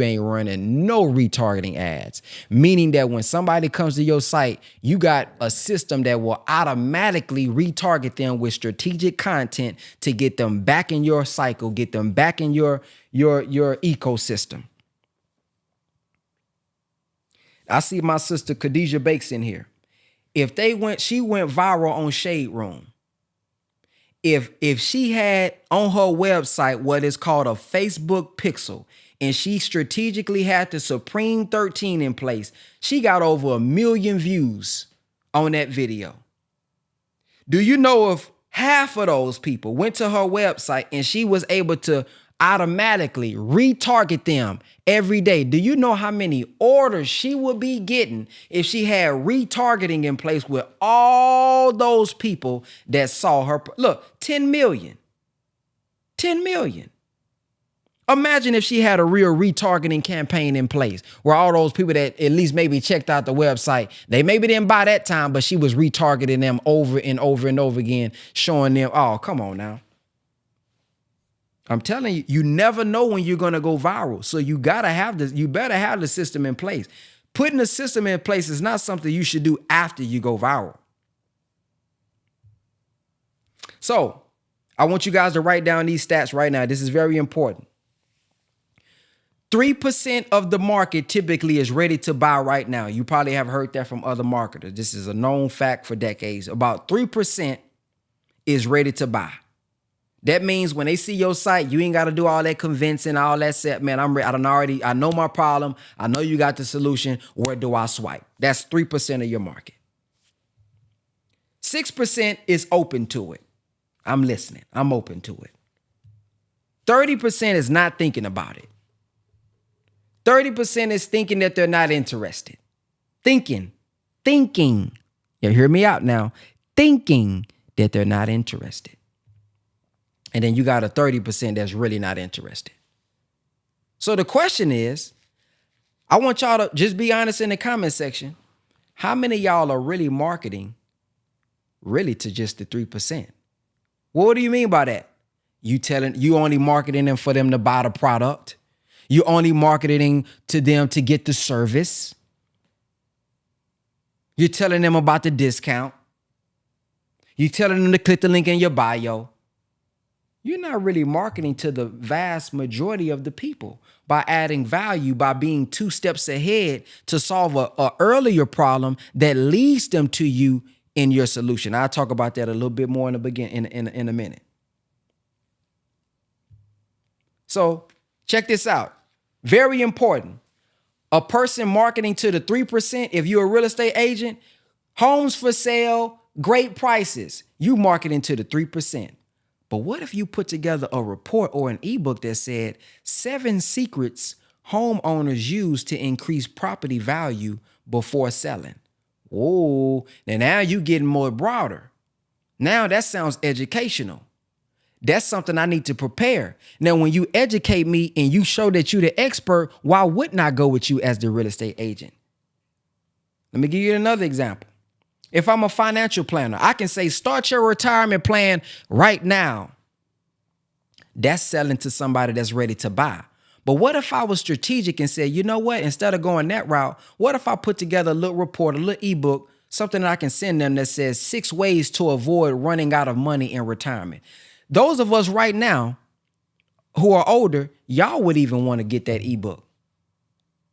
ain't running no retargeting ads, meaning that when somebody comes to your site, you got a system that will automatically retarget them with strategic content to get them back in your cycle, get them back in your ecosystem. I see my sister Khadijah Bakes in here. She went viral on Shade Room. If she had on her website what is called a Facebook pixel, and she strategically had the Supreme 13 in place, she got over 1 million views on that video. Do you know if half of those people went to her website and she was able to automatically retarget them every day? Do you know how many orders she would be getting if she had retargeting in place with all those people that saw her? Look, 10 million. 10 million. Imagine if she had a real retargeting campaign in place where all those people that at least maybe checked out the website, they maybe didn't buy that time, but she was retargeting them over and over and over again, showing them, oh, come on now. I'm telling you, you never know when you're going to go viral. So you better have the system in place. Putting the system in place is not something you should do after you go viral. So I want you guys to write down these stats right now. This is very important. 3% of the market typically is ready to buy right now. You probably have heard that from other marketers. This is a known fact for decades. About 3% is ready to buy. That means when they see your site, you ain't got to do all that convincing, all that set. Man, I know my problem. I know you got the solution. Where do I swipe? That's 3% of your market. 6% is open to it. I'm listening. I'm open to it. 30% is not thinking about it. 30% is thinking that they're not interested. Thinking. You hear me out now. Thinking that they're not interested. And then you got a 30% that's really not interested. So the question is, I want y'all to just be honest in the comment section. How many of y'all are really marketing really to just the 3%? Well, what do you mean by that? You only marketing them for them to buy the product. You only marketing to them to get the service. You're telling them about the discount. You're telling them to click the link in your bio. You're not really marketing to the vast majority of the people by adding value, by being 2 steps ahead to solve a earlier problem that leads them to you in your solution. I'll talk about that a little bit more in the beginning in a minute. So check this out. Very important. A person marketing to the 3%, if you're a real estate agent, homes for sale, great prices, you marketing to the 3%. But what if you put together a report or an ebook that said 7 secrets homeowners use to increase property value before selling? Whoa, now you getting more broader. Now that sounds educational. That's something I need to prepare. Now, when you educate me and you show that you're the expert, why wouldn't I go with you as the real estate agent? Let me give you another example. If I'm a financial planner, I can say, start your retirement plan right now. That's selling to somebody that's ready to buy. But what if I was strategic and said, you know what, instead of going that route, what if I put together a little report, a little ebook, something that I can send them that says 6 ways to avoid running out of money in retirement? Those of us right now who are older, y'all would even want to get that ebook.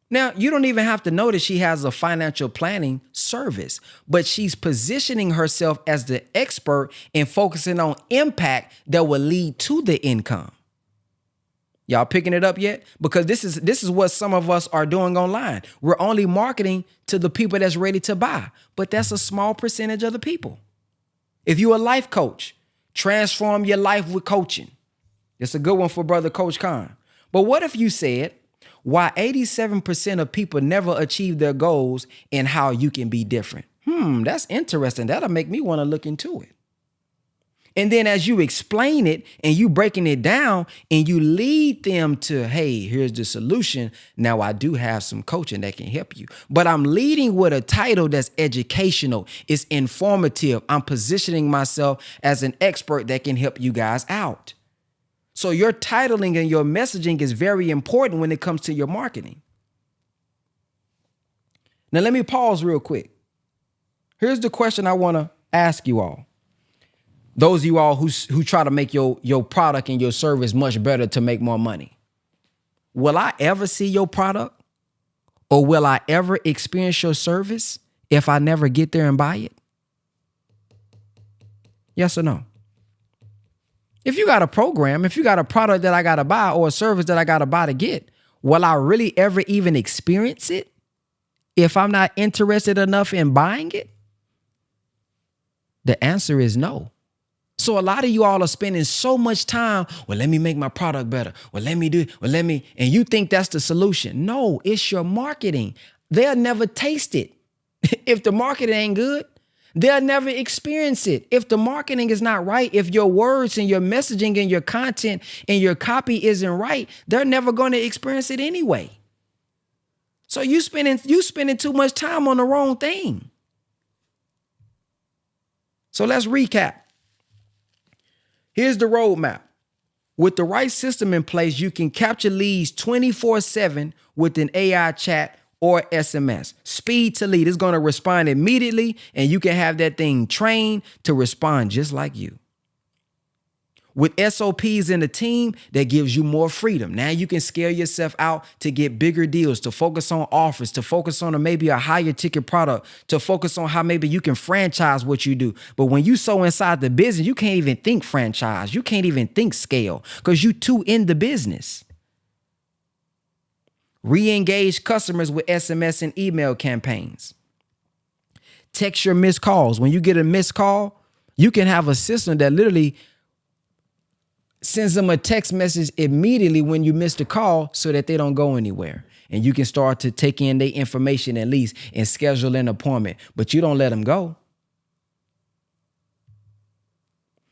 Now, you don't even have to know that she has a financial planning service, but she's positioning herself as the expert and focusing on impact that will lead to the income. Y'all picking it up yet? Because this is what some of us are doing online. We're only marketing to the people that's ready to buy, but that's a small percentage of the people. If you're a life coach, transform your life with coaching. It's a good one for Brother Coach Khan. But what if you said, why 87% of people never achieve their goals and how you can be different? That's interesting. That'll make me want to look into it. And then as you explain it and you breaking it down and you lead them to, hey, here's the solution. Now I do have some coaching that can help you, but I'm leading with a title that's educational. It's informative. I'm positioning myself as an expert that can help you guys out. So your titling and your messaging is very important when it comes to your marketing. Now, let me pause real quick. Here's the question I want to ask you all. Those of you all who try to make your product and your service much better to make more money. Will I ever see your product or will I ever experience your service if I never get there and buy it? Yes or no? If you got a program, if you got a product that I got to buy or a service that I got to buy to get, will I really ever even experience it if I'm not interested enough in buying it? The answer is no. So a lot of you all are spending so much time, well, let me make my product better. Well, let me do, well, let me, and you think that's the solution. No, it's your marketing. They'll never taste it. If the marketing ain't good, they'll never experience it. If the marketing is not right, if your words and your messaging and your content and your copy isn't right, they're never going to experience it anyway. So you spending too much time on the wrong thing. So let's recap. Here's the roadmap. With the right system in place, you can capture leads 24/7 with an AI chat or SMS. Speed to lead is going to respond immediately, and you can have that thing trained to respond just like you. With SOPs in the team, that gives you more freedom. Now you can scale yourself out to get bigger deals, to focus on offers, to focus on maybe a higher ticket product, to focus on how maybe you can franchise what you do. But when you so inside the business, you can't even think franchise. You can't even think scale because you too in the business. Re-engage customers with SMS and email campaigns. Text your missed calls. When you get a missed call, you can have a system that literally sends them a text message immediately when you miss the call so that they don't go anywhere. And you can start to take in their information at least and schedule an appointment, but you don't let them go.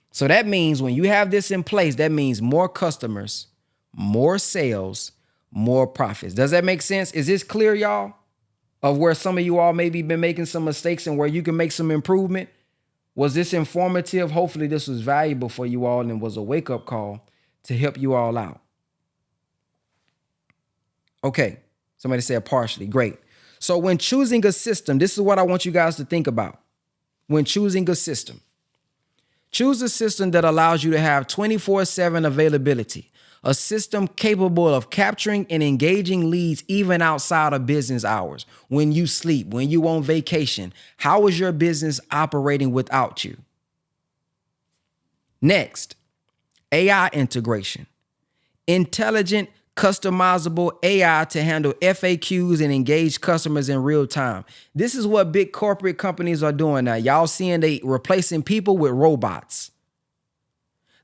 So that means when you have this in place, that means more customers, more sales, more profits. Does that make sense? Is this clear, y'all? Of where some of you all maybe been making some mistakes and where you can make some improvement? Was this informative? Hopefully this was valuable for you all and was a wake-up call to help you all out. Okay, somebody said partially. Great. So when choosing a system, this is what I want you guys to think about. When choosing a system, choose a system that allows you to have 24/7 availability, a system capable of capturing and engaging leads even outside of business hours. When you sleep, when you on vacation, how is your business operating without you? Next, AI integration. Intelligent, customizable AI to handle FAQs and engage customers in real time. This is what big corporate companies are doing now. Y'all seeing they replacing people with robots.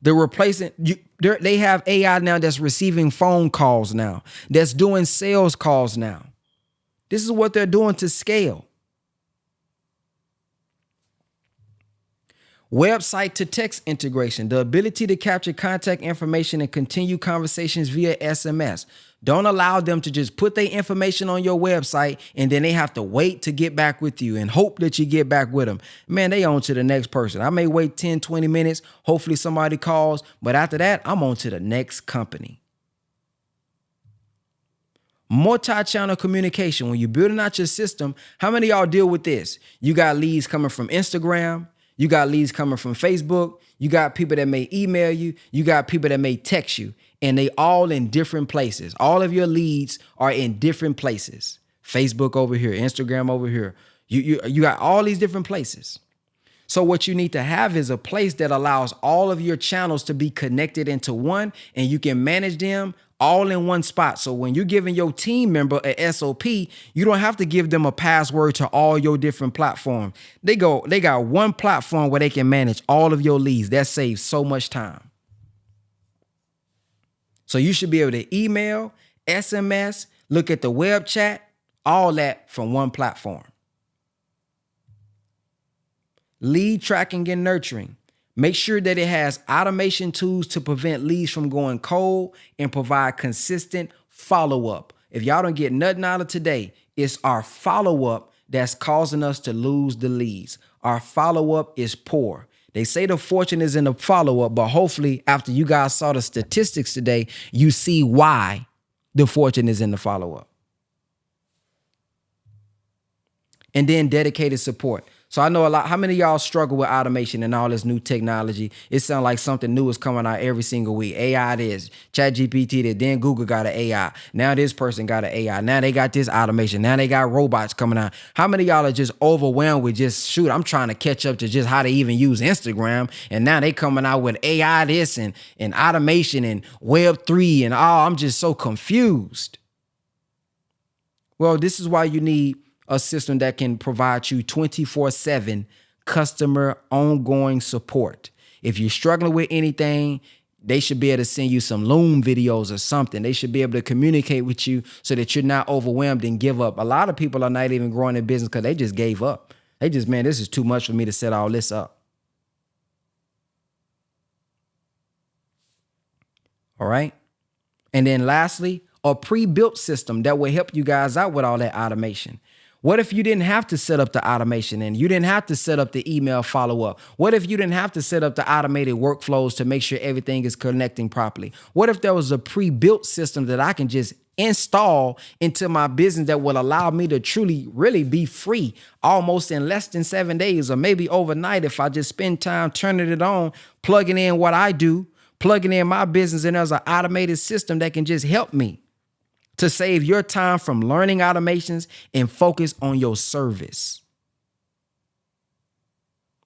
They're replacing they have AI now that's receiving phone calls now, that's doing sales calls now. This is what they're doing to scale. Website to text integration, the ability to capture contact information and continue conversations via SMS. Don't allow them to just put their information on your website and then they have to wait to get back with you and hope that you get back with them. Man, they on to the next person. I may wait 10, 20 minutes. Hopefully somebody calls, but after that, I'm on to the next company. Multi-channel communication. When you're building out your system, how many of y'all deal with this? You got leads coming from Instagram. You got leads coming from Facebook. You got people that may email you. You got people that may text you, and they all in different places. All of your leads are in different places. Facebook over here, Instagram over here. You got all these different places. So what you need to have is a place that allows all of your channels to be connected into one, and you can manage them all in one spot. So when you're giving your team member a SOP, you don't have to give them a password to all your different platforms. They got one platform where they can manage all of your leads. That saves so much time. So you should be able to email, SMS, look at the web chat, all that from one platform. Lead tracking and nurturing. Make sure that it has automation tools to prevent leads from going cold and provide consistent follow-up. If y'all don't get nothing out of today, it's our follow-up that's causing us to lose the leads. Our follow-up is poor. They say the fortune is in the follow-up, but hopefully after you guys saw the statistics today, you see why the fortune is in the follow-up. And then dedicated support. So I know a lot. How many of y'all struggle with automation and all this new technology? It sounds like something new is coming out every single week. AI this, ChatGPT this, then Google got an AI. Now this person got an AI. Now they got this automation. Now they got robots coming out. How many of y'all are just overwhelmed with just, shoot, I'm trying to catch up to just how to even use Instagram. And now they coming out with AI this and automation and Web3 and all. I'm just so confused. Well, this is why you need a system that can provide you 24/7 customer ongoing support. If you're struggling with anything, they should be able to send you some Loom videos or something. They should be able to communicate with you so that you're not overwhelmed and give up. A lot of people are not even growing their business because they just gave up. They just, man, this is too much for me to set all this up. All right. And then lastly, a pre-built system that will help you guys out with all that automation. What if you didn't have to set up the automation and you didn't have to set up the email follow-up? What if you didn't have to set up the automated workflows to make sure everything is connecting properly? What if there was a pre-built system that I can just install into my business that will allow me to truly, really be free almost in less than 7 days or maybe overnight if I just spend time turning it on, plugging in what I do, plugging in my business, and there's an automated system that can just help me to save your time from learning automations and focus on your service.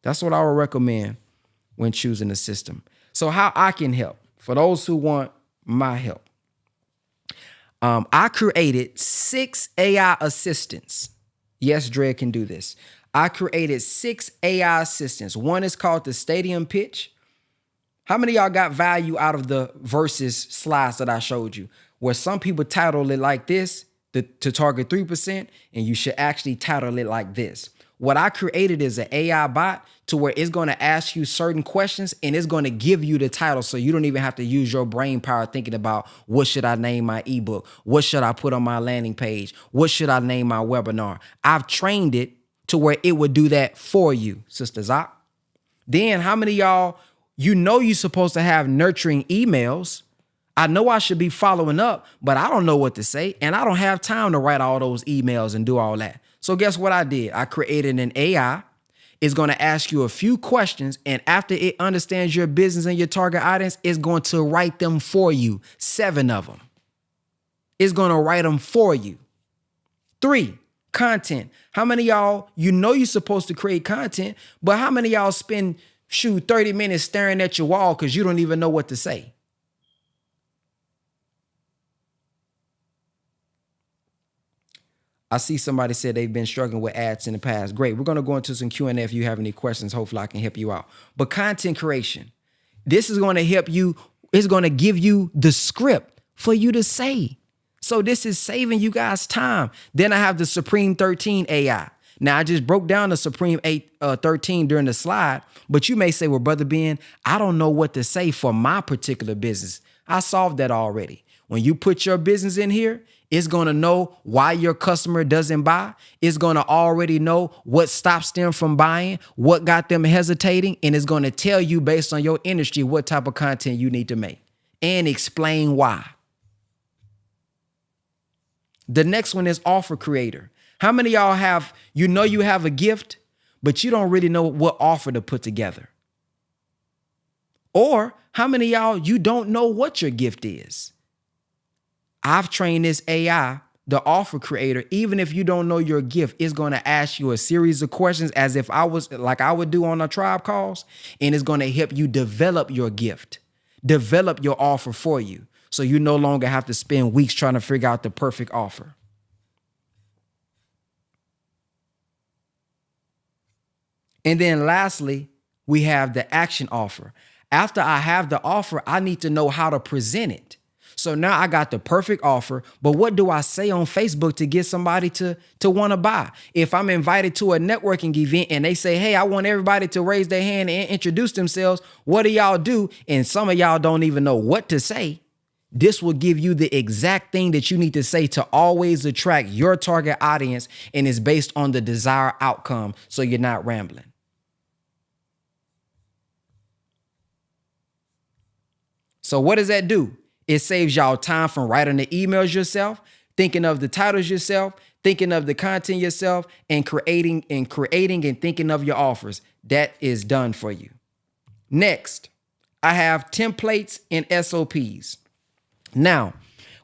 That's what I would recommend when choosing a system. So how I can help, for those who want my help. I created 6 AI assistants. Yes, Dre can do this. I created 6 AI assistants. One is called the Stadium Pitch. How many of y'all got value out of the versus slides that I showed you? Where some people title it like this to target 3%, and you should actually title it like this. What I created is an AI bot to where it's going to ask you certain questions and it's going to give you the title. So you don't even have to use your brain power thinking about what should I name my ebook? What should I put on my landing page? What should I name my webinar? I've trained it to where it would do that for you, Sister Zoc. Then how many of y'all, you're supposed to have nurturing emails. I know I should be following up, but I don't know what to say. And I don't have time to write all those emails and do all that. So guess what I did? I created an AI. It's going to ask you a few questions. And after it understands your business and your target audience, it's going to write them for you. 7 of them. It's going to write them for you. 3, content. How many of y'all, you're supposed to create content, but how many of y'all spend 30 minutes staring at your wall because you don't even know what to say? I see somebody said they've been struggling with ads in the past. Great. We're going to go into some Q&A if you have any questions. Hopefully I can help you out. But content creation, this is going to help you. It's going to give you the script for you to say. So this is saving you guys time. Then I have the Supreme 13 AI. Now, I just broke down the Supreme 13 during the slide, but you may say, well, Brother Ben, I don't know what to say for my particular business. I solved that already. When you put your business in here, it's going to know why your customer doesn't buy. It's going to already know what stops them from buying, what got them hesitating, and it's going to tell you based on your industry what type of content you need to make and explain why. The next one is offer creator. How many of y'all have, you have a gift, but you don't really know what offer to put together? Or how many of y'all, you don't know what your gift is? I've trained this AI, the offer creator. Even if you don't know your gift, it's going to ask you a series of questions as if I would do on our tribe calls, and it's going to help you develop your gift, develop your offer for you. So you no longer have to spend weeks trying to figure out the perfect offer. And then lastly, we have the action offer. After I have the offer, I need to know how to present it. So now I got the perfect offer, but what do I say on Facebook to get somebody to want to buy? If I'm invited to a networking event and they say, hey, I want everybody to raise their hand and introduce themselves, what do y'all do? And some of y'all don't even know what to say. This will give you the exact thing that you need to say to always attract your target audience, and it's based on the desired outcome, so you're not rambling. So what does that do? It saves y'all time from writing the emails yourself, thinking of the titles yourself, thinking of the content yourself, and creating and thinking of your offers. That is done for you. Next, I have templates and SOPs. Now,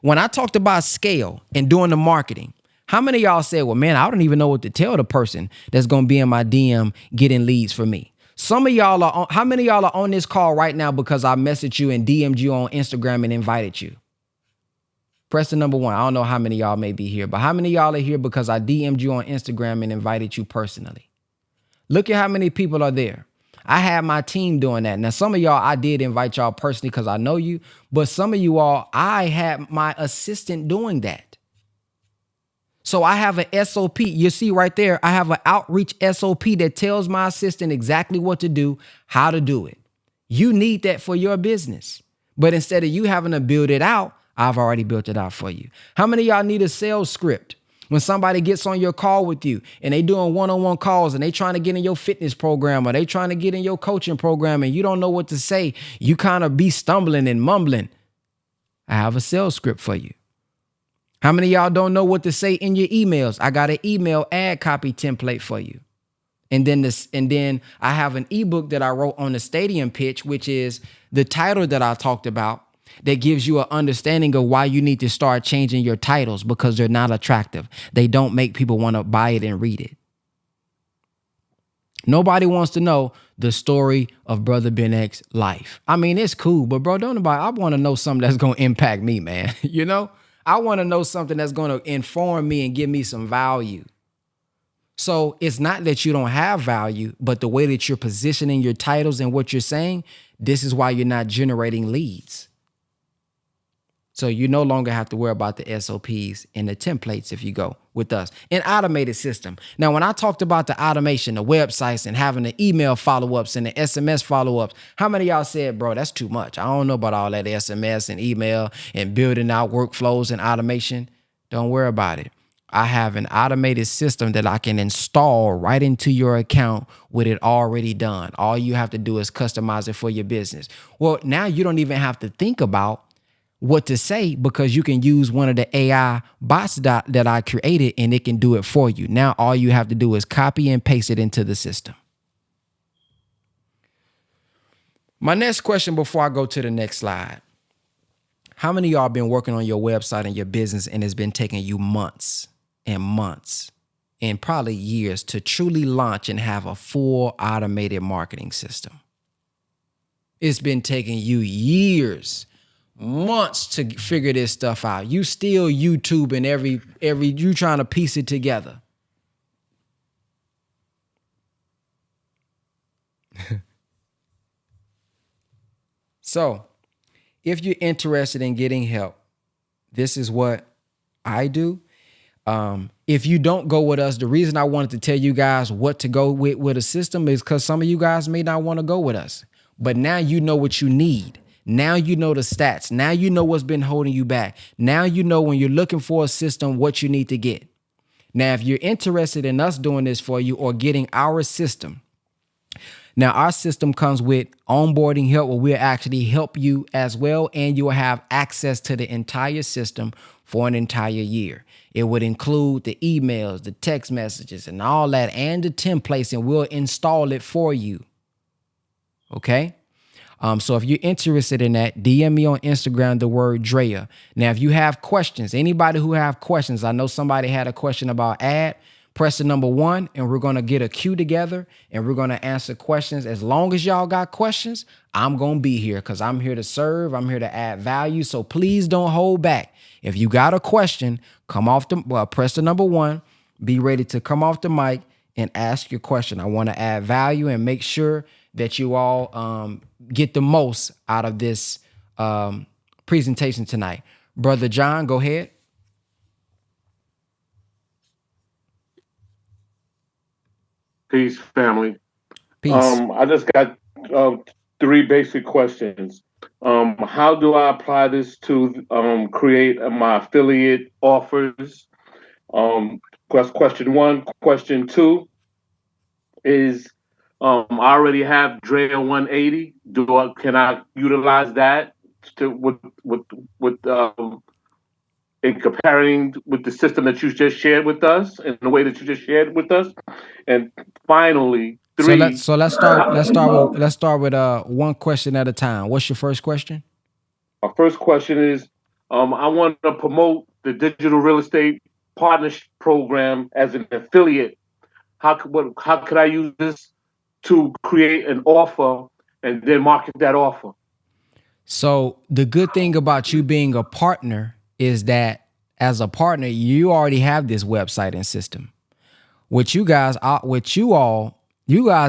when I talked about scale and doing the marketing, how many of y'all said, well, man, I don't even know what to tell the person that's going to be in my DM getting leads for me? Some of y'all are on, how many of y'all are on this call right now because I messaged you and DM'd you on Instagram and invited you? Press the number 1. I don't know how many of y'all may be here, but how many of y'all are here because I DM'd you on Instagram and invited you personally? Look at how many people are there. I had my team doing that. Now, some of y'all, I did invite y'all personally because I know you, but some of you all, I had my assistant doing that. So I have an SOP. You see right there, I have an outreach SOP that tells my assistant exactly what to do, how to do it. You need that for your business. But instead of you having to build it out, I've already built it out for you. How many of y'all need a sales script? When somebody gets on your call with you and they doing one-on-one calls and they trying to get in your fitness program or they trying to get in your coaching program and you don't know what to say, you kind of be stumbling and mumbling. I have a sales script for you. How many of y'all don't know what to say in your emails? I got an email ad copy template for you. And then I have an ebook that I wrote on the stadium pitch, which is the title that I talked about, that gives you an understanding of why you need to start changing your titles because they're not attractive. They don't make people want to buy it and read it. Nobody wants to know the story of Brother Ben X's life. I mean, it's cool, but bro, I want to know something that's going to impact me, man. You know? I want to know something that's going to inform me and give me some value. So it's not that you don't have value, but the way that you're positioning your titles and what you're saying, this is why you're not generating leads. So you no longer have to worry about the SOPs and the templates if you go with us. An automated system. Now, when I talked about the automation, the websites and having the email follow-ups and the SMS follow-ups, how many of y'all said, bro, that's too much. I don't know about all that SMS and email and building out workflows and automation. Don't worry about it. I have an automated system that I can install right into your account with it already done. All you have to do is customize it for your business. Well, now you don't even have to think about what to say because you can use one of the AI bots that I created and it can do it for you. Now, all you have to do is copy and paste it into the system. My next question before I go to the next slide. How many of y'all been working on your website and your business and it's been taking you months and months and probably years to truly launch and have a full automated marketing system? It's been taking you years, months to figure this stuff out. You still YouTube and every you trying to piece it together. So, if you're interested in getting help, this is what I do. If you don't go with us, the reason I wanted to tell you guys what to go with a system is because some of you guys may not want to go with us. But now you know what you need. Now you know the stats. Now you know what's been holding you back. Now you know when you're looking for a system what you need to get. Now, if you're interested in us doing this for you or getting our system, now, our system comes with onboarding help where we'll actually help you as well, and you'll have access to the entire system for an entire year. It would include the emails, the text messages, and all that, and the templates, and we'll install it for you. Okay? So if you're interested in that, DM me on Instagram, the word Drea. Now, if you have questions, anybody who have questions, I know somebody had a question about ad, press the number 1 and we're going to get a queue together and we're going to answer questions. As long as y'all got questions, I'm going to be here because I'm here to serve. I'm here to add value. So please don't hold back. If you got a question, press the number 1, be ready to come off the mic and ask your question. I want to add value and make sure that you all get the most out of this presentation tonight. Brother John, go ahead. Peace, family. Peace. I just got 3 basic questions. How do I apply this to create my affiliate offers? Question 1. Question 2 is I already have Drea 180. Can I utilize that in comparing with the system that you just shared with us and the way that you just shared with us? And finally, 3. Let's start with one question at a time. What's your first question? Our first question is, I want to promote the digital real estate partnership program as an affiliate. How could I use this to create an offer and then market that offer? So the good thing about you being a partner is that as a partner, you already have this website and system. You guys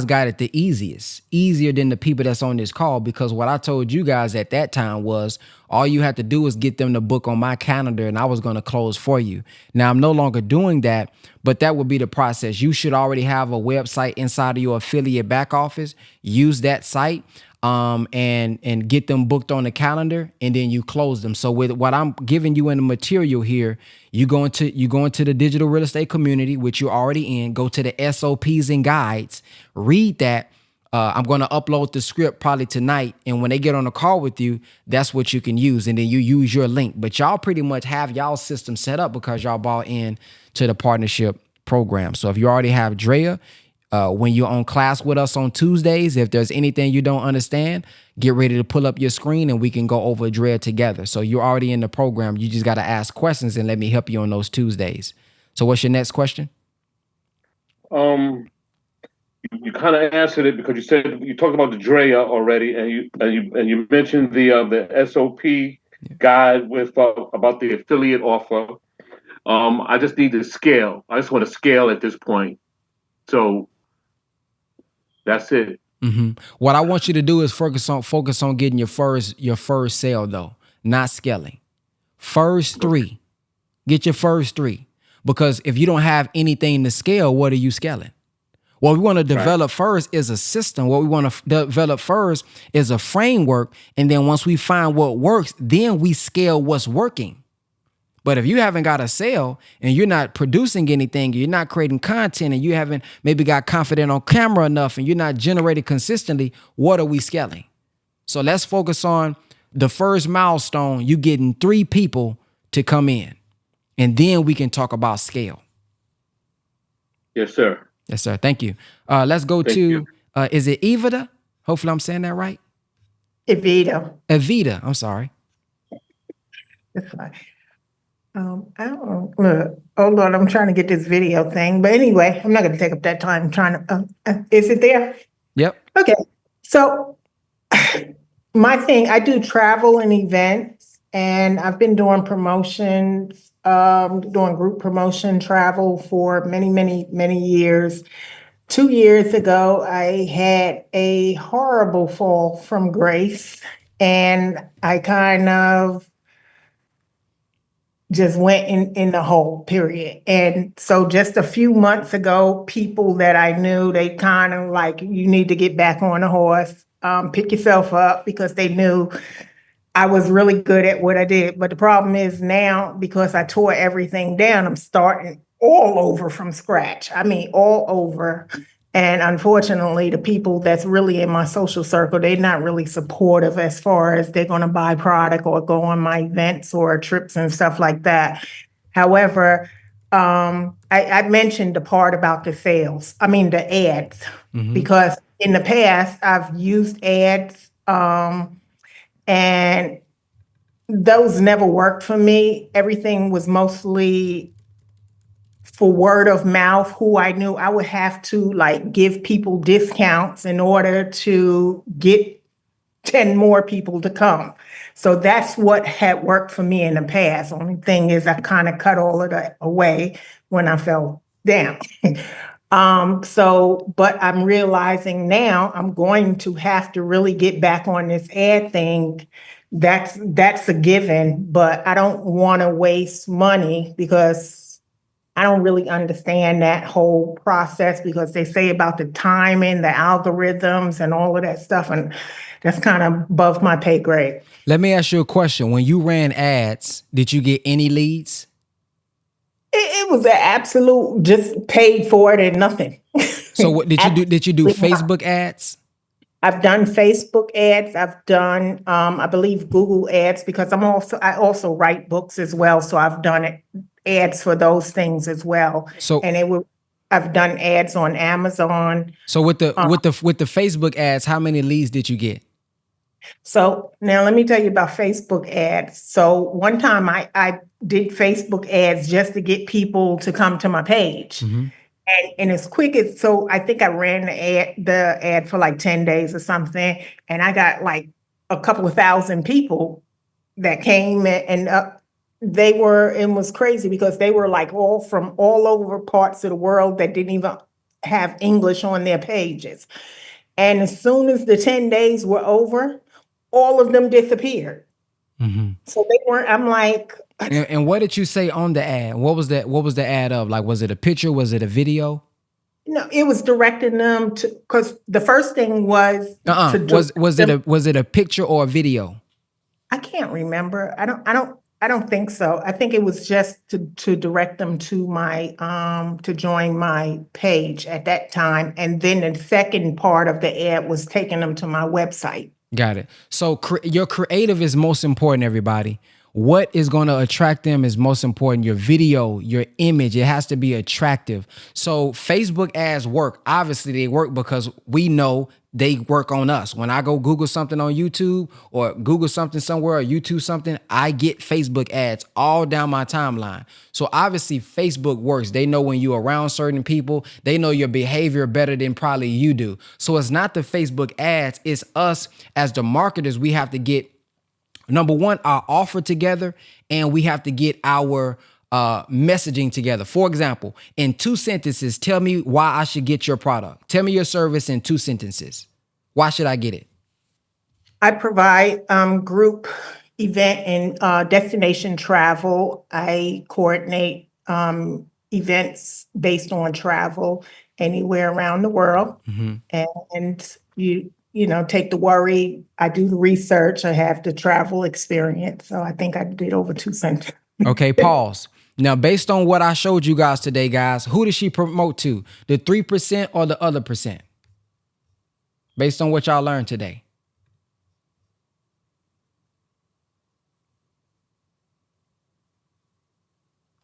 got it the easier than the people that's on this call, because what I told you guys at that time was all you had to do was get them to book on my calendar and I was going to close for you. Now I'm no longer doing that, but that would be the process. You should already have a website inside of your affiliate back office. Use that site and get them booked on the calendar, and then you close them. So with what I'm giving you in the material here, you go into the digital real estate community, which you're already in, go to the SOPs and guides, read that. I'm going to upload the script probably tonight. And when they get on a call with you, that's what you can use. And then you use your link. But y'all pretty much have y'all system set up because y'all bought in to the partnership program. So if you already have Drea, when you're on class with us on Tuesdays, if there's anything you don't understand, get ready to pull up your screen and we can go over Drea together. So you're already in the program. You just got to ask questions and let me help you on those Tuesdays. So what's your next question? You kind of answered it because you talked about the Drea already, and you mentioned the SOP guide with about the affiliate offer. I just need to scale. I just want to scale at this point. So that's it. Mm-hmm. What I want you to do is focus on getting your first sale though, not scaling. First 3, get your first 3, because if you don't have anything to scale, what are you scaling? What we want to develop first is a system. What we want to develop first is a framework. And then once we find what works, then we scale what's working. But if you haven't got a sale and you're not producing anything, you're not creating content, and you haven't maybe got confident on camera enough, and you're not generating consistently, what are we scaling? So let's focus on the first milestone. You getting 3 people to come in, and then we can talk about scale. Yes, sir. Yes, sir. Thank you. Let's go Thank to, you. Is it Evita? Hopefully I'm saying that right. Evita. Evita, I'm sorry. It's fine. I don't know. Look, oh Lord, I'm trying to get this video thing. But anyway, I'm not going to take up that time trying to. Is it there? Yep. Okay. So my thing, I do travel and events, and I've been doing promotions, doing group promotion travel for many, many, many years. 2 years ago, I had a horrible fall from grace, and I kind of just went in the hole, period. And so just a few months ago, people that I knew, they kind of like, you need to get back on the horse, pick yourself up, because they knew I was really good at what I did. But the problem is now, because I tore everything down, I'm starting all over from scratch. I mean, all over. And unfortunately, the people that's really in my social circle, they're not really supportive as far as they're going to buy product or go on my events or trips and stuff like that. However, I mentioned the part about the sales, I mean, the ads, because in the past, I've used ads, and those never worked for me. Everything was mostly for word of mouth. Who I knew, I would have to like give people discounts in order to get 10 more people to come. So that's what had worked for me in the past. Only thing is I kind of cut all of that away when I fell down. But I'm realizing now I'm going to have to really get back on this ad thing. That's a given, but I don't want to waste money because I don't really understand that whole process, because they say about the timing, the algorithms, and all of that stuff, and that's kind of above my pay grade. Let me ask you a question. When you ran ads, did you get any leads? It was an absolute just paid for it and nothing. So what did you do? Did you do Absolutely not. Facebook ads? I've done Facebook ads. I've done, I believe, Google ads, because I also write books as well. So I've done ads for those things as well. So I've done ads on Amazon. So with the Facebook ads, how many leads did you get? So now let me tell you about Facebook ads. So one time I did Facebook ads just to get people to come to my page. And as quick as, so I think I ran the ad for like 10 days or something. And I got like a couple of thousand people that came, and it was crazy because they were like all from all over parts of the world that didn't even have English on their pages. And as soon as the 10 days were over, all of them disappeared. So they weren't, I'm like. And what did you say on the ad? What was the ad of? Like, was it a picture? Was it a video? No, it was directing them to, because the first thing was was it a picture or a video? I can't remember. I don't think so. I think it was just to direct them to my to join my page at that time. And then the second part of the ad was taking them to my website. Got it. So your creative is most important, everybody. What is going to attract them is most important. Your video, your image, it has to be attractive. So Facebook ads work. Obviously, they work because we know they work on us. When I go Google something on YouTube or Google something somewhere or YouTube something, I get Facebook ads all down my timeline. So obviously, Facebook works. They know when you're around certain people. They know your behavior better than probably you do. So it's not the Facebook ads. It's us as the marketers. We have to get, number one, our offer together, and we have to get our messaging together. For example, in 2 sentences, tell me why I should get your product. Tell me your service in 2 sentences. Why should I get it? I provide group event and destination travel. I coordinate events based on travel anywhere around the world. And you know, take the worry. I do the research. I have the travel experience. So I think I did over 2 sentences. Okay, pause. Now, based on what I showed you guys today, guys, who did she promote to? The 3% or the other percent? Based on what y'all learned today.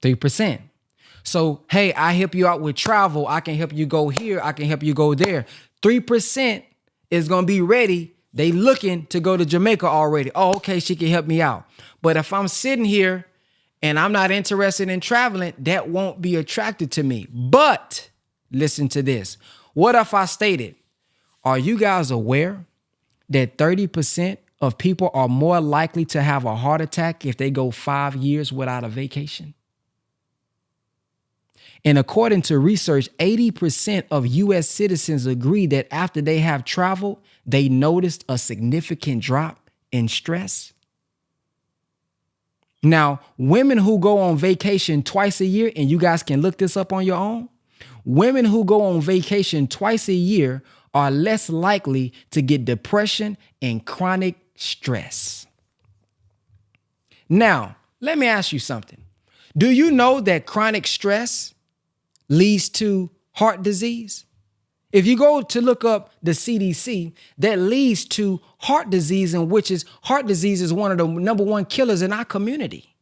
%3. So, hey, I help you out with travel. I can help you go here. I can help you go there. 3% is going to be ready. They looking to go to Jamaica already. Oh, okay, she can help me out. But if I'm sitting here and I'm not interested in traveling, that won't be attracted to me. But listen to this. What if I stated, are you guys aware that 30% of people are more likely to have a heart attack if they go 5 years without a vacation? And according to research, 80% of U.S. citizens agree that after they have traveled, they noticed a significant drop in stress. Now, women who go on vacation twice a year, and you guys can look this up on your own, women who go on vacation twice a year are less likely to get depression and chronic stress. Now, let me ask you something. Do you know that chronic stress leads to heart disease? If you go to look up the CDC, that leads to heart disease, and which is heart disease is one of the number one killers in our community.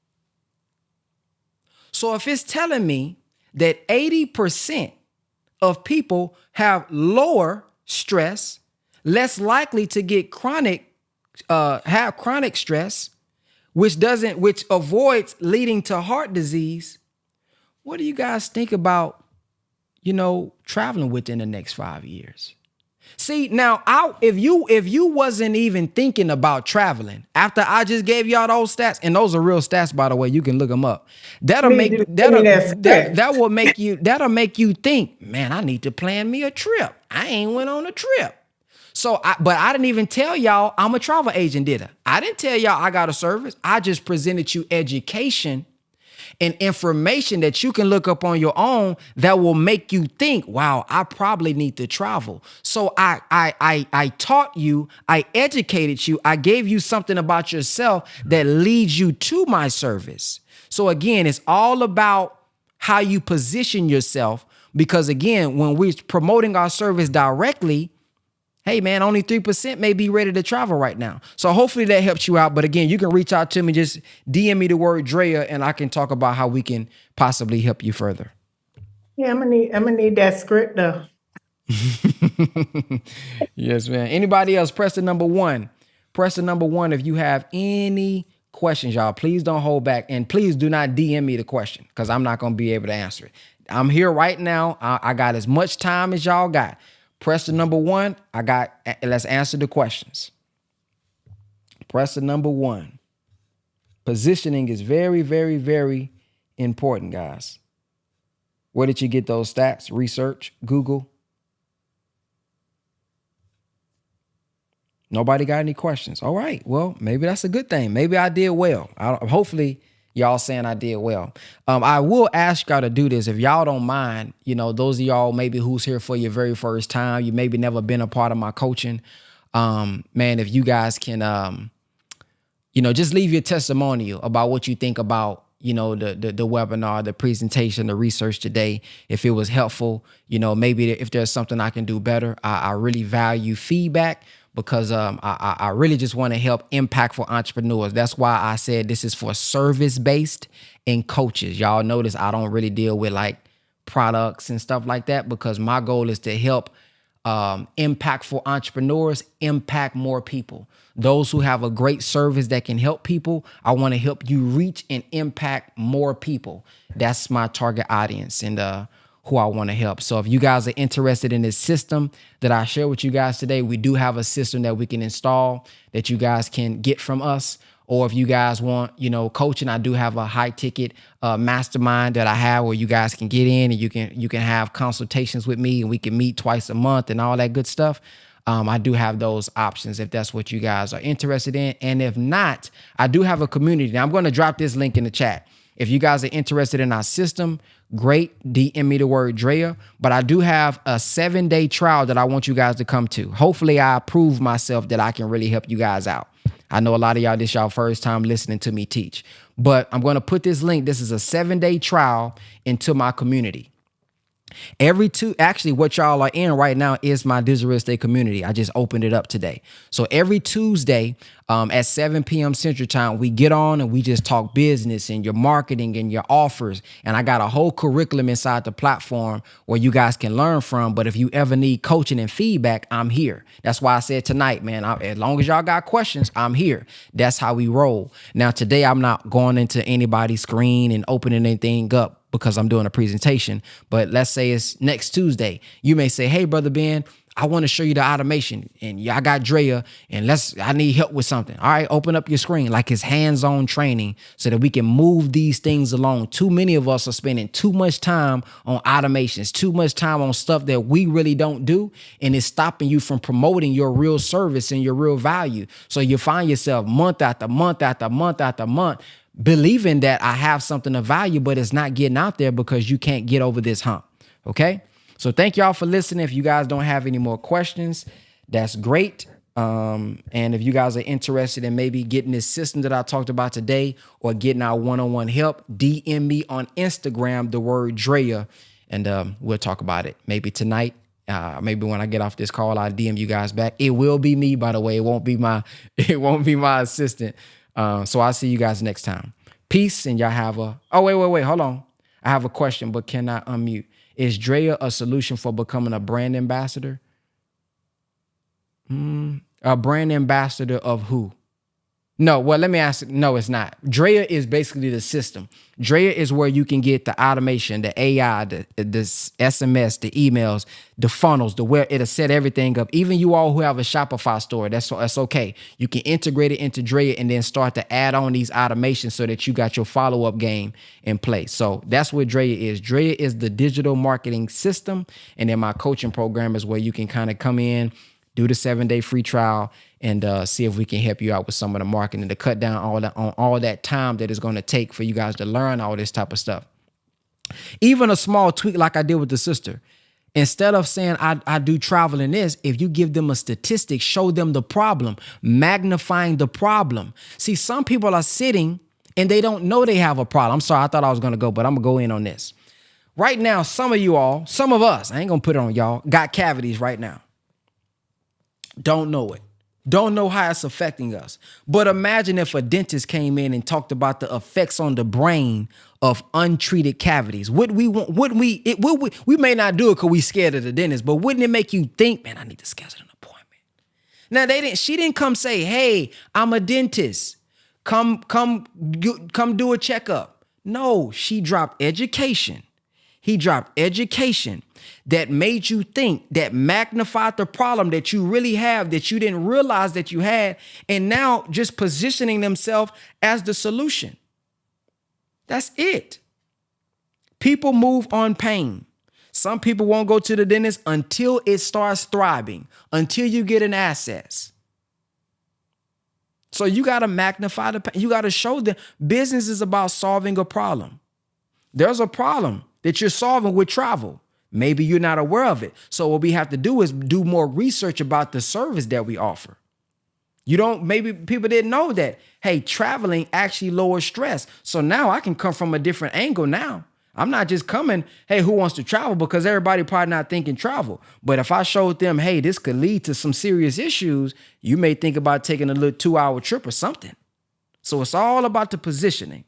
So if it's telling me that 80% of people have lower stress, less likely to get have chronic stress, which avoids leading to heart disease, what do you guys think about, traveling within the next 5 years? See, now, if you wasn't even thinking about traveling after I just gave y'all those stats, and those are real stats, by the way, you can look them up. That'll make you think, man, I need to plan me a trip. I ain't went on a trip. But I didn't even tell y'all I'm a travel agent, did I? I didn't tell y'all I got a service. I just presented you education and information that you can look up on your own that will make you think, wow, I probably need to travel. So I taught you, I educated you, I gave you something about yourself that leads you to my service. So again, it's all about how you position yourself, because again, when we're promoting our service directly, hey man, only 3% may be ready to travel right now. So hopefully that helps you out. But again, you can reach out to me, just DM me the word Drea, and I can talk about how we can possibly help you further. Yeah, I'm gonna need that script though. Yes, man. Anybody else? Press the number 1. Press the number 1 if you have any questions, y'all. Please don't hold back, and please do not DM me the question, because I'm not gonna be able to answer it. I'm here right now. I got as much time as y'all got. Press the number 1. Let's answer the questions. Press the number 1. Positioning is very, very, very important, guys. Where did you get those stats? Research, Google. Nobody got any questions. All right. Well, maybe that's a good thing. Maybe I did well. Hopefully y'all saying I did well. I will ask y'all to do this if y'all don't mind. Those of y'all maybe who's here for your very first time, you maybe never been a part of my coaching. Man, if you guys can, just leave your testimonial about what you think about, the webinar, the presentation, the research today. If it was helpful, maybe if there's something I can do better. I really value feedback, because I really just want to help impactful entrepreneurs. That's why I said this is for service-based and coaches. Y'all notice I don't really deal with like products and stuff like that, because my goal is to help impactful entrepreneurs impact more people. Those who have a great service that can help people, I want to help you reach and impact more people. That's my target audience and who I want to help. So if you guys are interested in this system that I share with you guys today, we do have a system that we can install that you guys can get from us. Or if you guys want, coaching, I do have a high ticket mastermind that I have where you guys can get in and you can have consultations with me, and we can meet twice a month and all that good stuff. I do have those options if that's what you guys are interested in. And if not, I do have a community. Now I'm going to drop this link in the chat. If you guys are interested in our system, great, DM me the word Drea. But I do have a 7-day trial that I want you guys to come to. Hopefully I prove myself that I can really help you guys out. I know a lot of y'all, this y'all first time listening to me teach. But I'm going to put this link. This is a 7-day trial into my community. Actually, what y'all are in right now is my digital real estate community. I just opened it up today. So every Tuesday at 7 p.m. Central Time, we get on and we just talk business and your marketing and your offers. And I got a whole curriculum inside the platform where you guys can learn from. But if you ever need coaching and feedback, I'm here. That's why I said tonight, man, as long as y'all got questions, I'm here. That's how we roll. Now, today, I'm not going into anybody's screen and opening anything up because I'm doing a presentation. But let's say it's next Tuesday. You may say, hey, Brother Ben, I want to show you the automation. And I got Drea, and I need help with something. All right, open up your screen. Like it's hands-on training so that we can move these things along. Too many of us are spending too much time on automations, too much time on stuff that we really don't do. And it's stopping you from promoting your real service and your real value. So you find yourself month after month after month after month believing that I have something of value, but it's not getting out there because you can't get over this hump. Okay. So thank y'all for listening. If you guys don't have any more questions, that's great. And if you guys are interested in maybe getting this system that I talked about today or getting our one-on-one help, DM me on Instagram, the word Drea, and we'll talk about it. Maybe tonight, maybe when I get off this call, I'll DM you guys back. It will be me, by the way. It won't be my assistant. So I'll see you guys next time. Peace, and y'all have wait, hold on. I have a question, but cannot unmute. Is Drea a solution for becoming a brand ambassador? A brand ambassador of who? No, well, let me ask. No, it's not. Drea is basically the system. Drea is where you can get the automation, the AI, the SMS, the emails, the funnels, where it'll set everything up. Even you all who have a Shopify store, that's okay. You can integrate it into Drea and then start to add on these automations so that you got your follow-up game in place. So that's what Drea is. Drea is the digital marketing system. And then my coaching program is where you can kind of come in, do the 7-day free trial, and see if we can help you out with some of the marketing to cut down all that time that it's going to take for you guys to learn all this type of stuff. Even a small tweak like I did with the sister. Instead of saying I do travel in this, if you give them a statistic, show them the problem, magnifying the problem. See, some people are sitting and they don't know they have a problem. I'm sorry, I thought I was going to go, but I'm going to go in on this. Right now, some of us, I ain't going to put it on y'all, got cavities right now. Don't know it. Don't know how it's affecting us. But imagine if a dentist came in and talked about the effects on the brain of untreated cavities. We may not do it because we scared of the dentist, but wouldn't it make you think, man, I need to schedule an appointment? Now she didn't come say, hey, I'm a dentist. Come do a checkup. No, she dropped education. He dropped education that made you think, that magnified the problem that you really have, that you didn't realize that you had, and now just positioning themselves as the solution. That's it. People move on pain. Some people won't go to the dentist until it starts thriving, until you get an access. So you got to magnify the pain. You got to show them business is about solving a problem. There's a problem that you're solving with travel. Maybe you're not aware of it. So what we have to do is do more research about the service that we offer. Maybe people didn't know that, hey, traveling actually lowers stress. So now I can come from a different angle now. I'm not just coming, hey, who wants to travel? Because everybody probably not thinking travel. But if I showed them, hey, this could lead to some serious issues, you may think about taking a little 2-hour trip or something. So it's all about the positioning.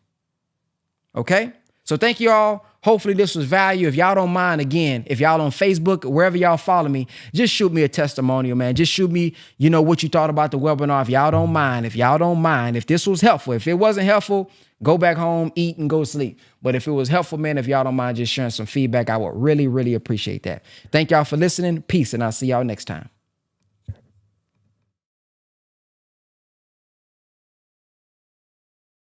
Okay? So thank you all. Hopefully this was value. If y'all don't mind, again, if y'all on Facebook, wherever y'all follow me, just shoot me a testimonial, man. Just shoot me, what you thought about the webinar. If y'all don't mind, if this was helpful. If it wasn't helpful, go back home, eat, and go sleep. But if it was helpful, man, if y'all don't mind just sharing some feedback, I would really, really appreciate that. Thank y'all for listening. Peace, and I'll see y'all next time.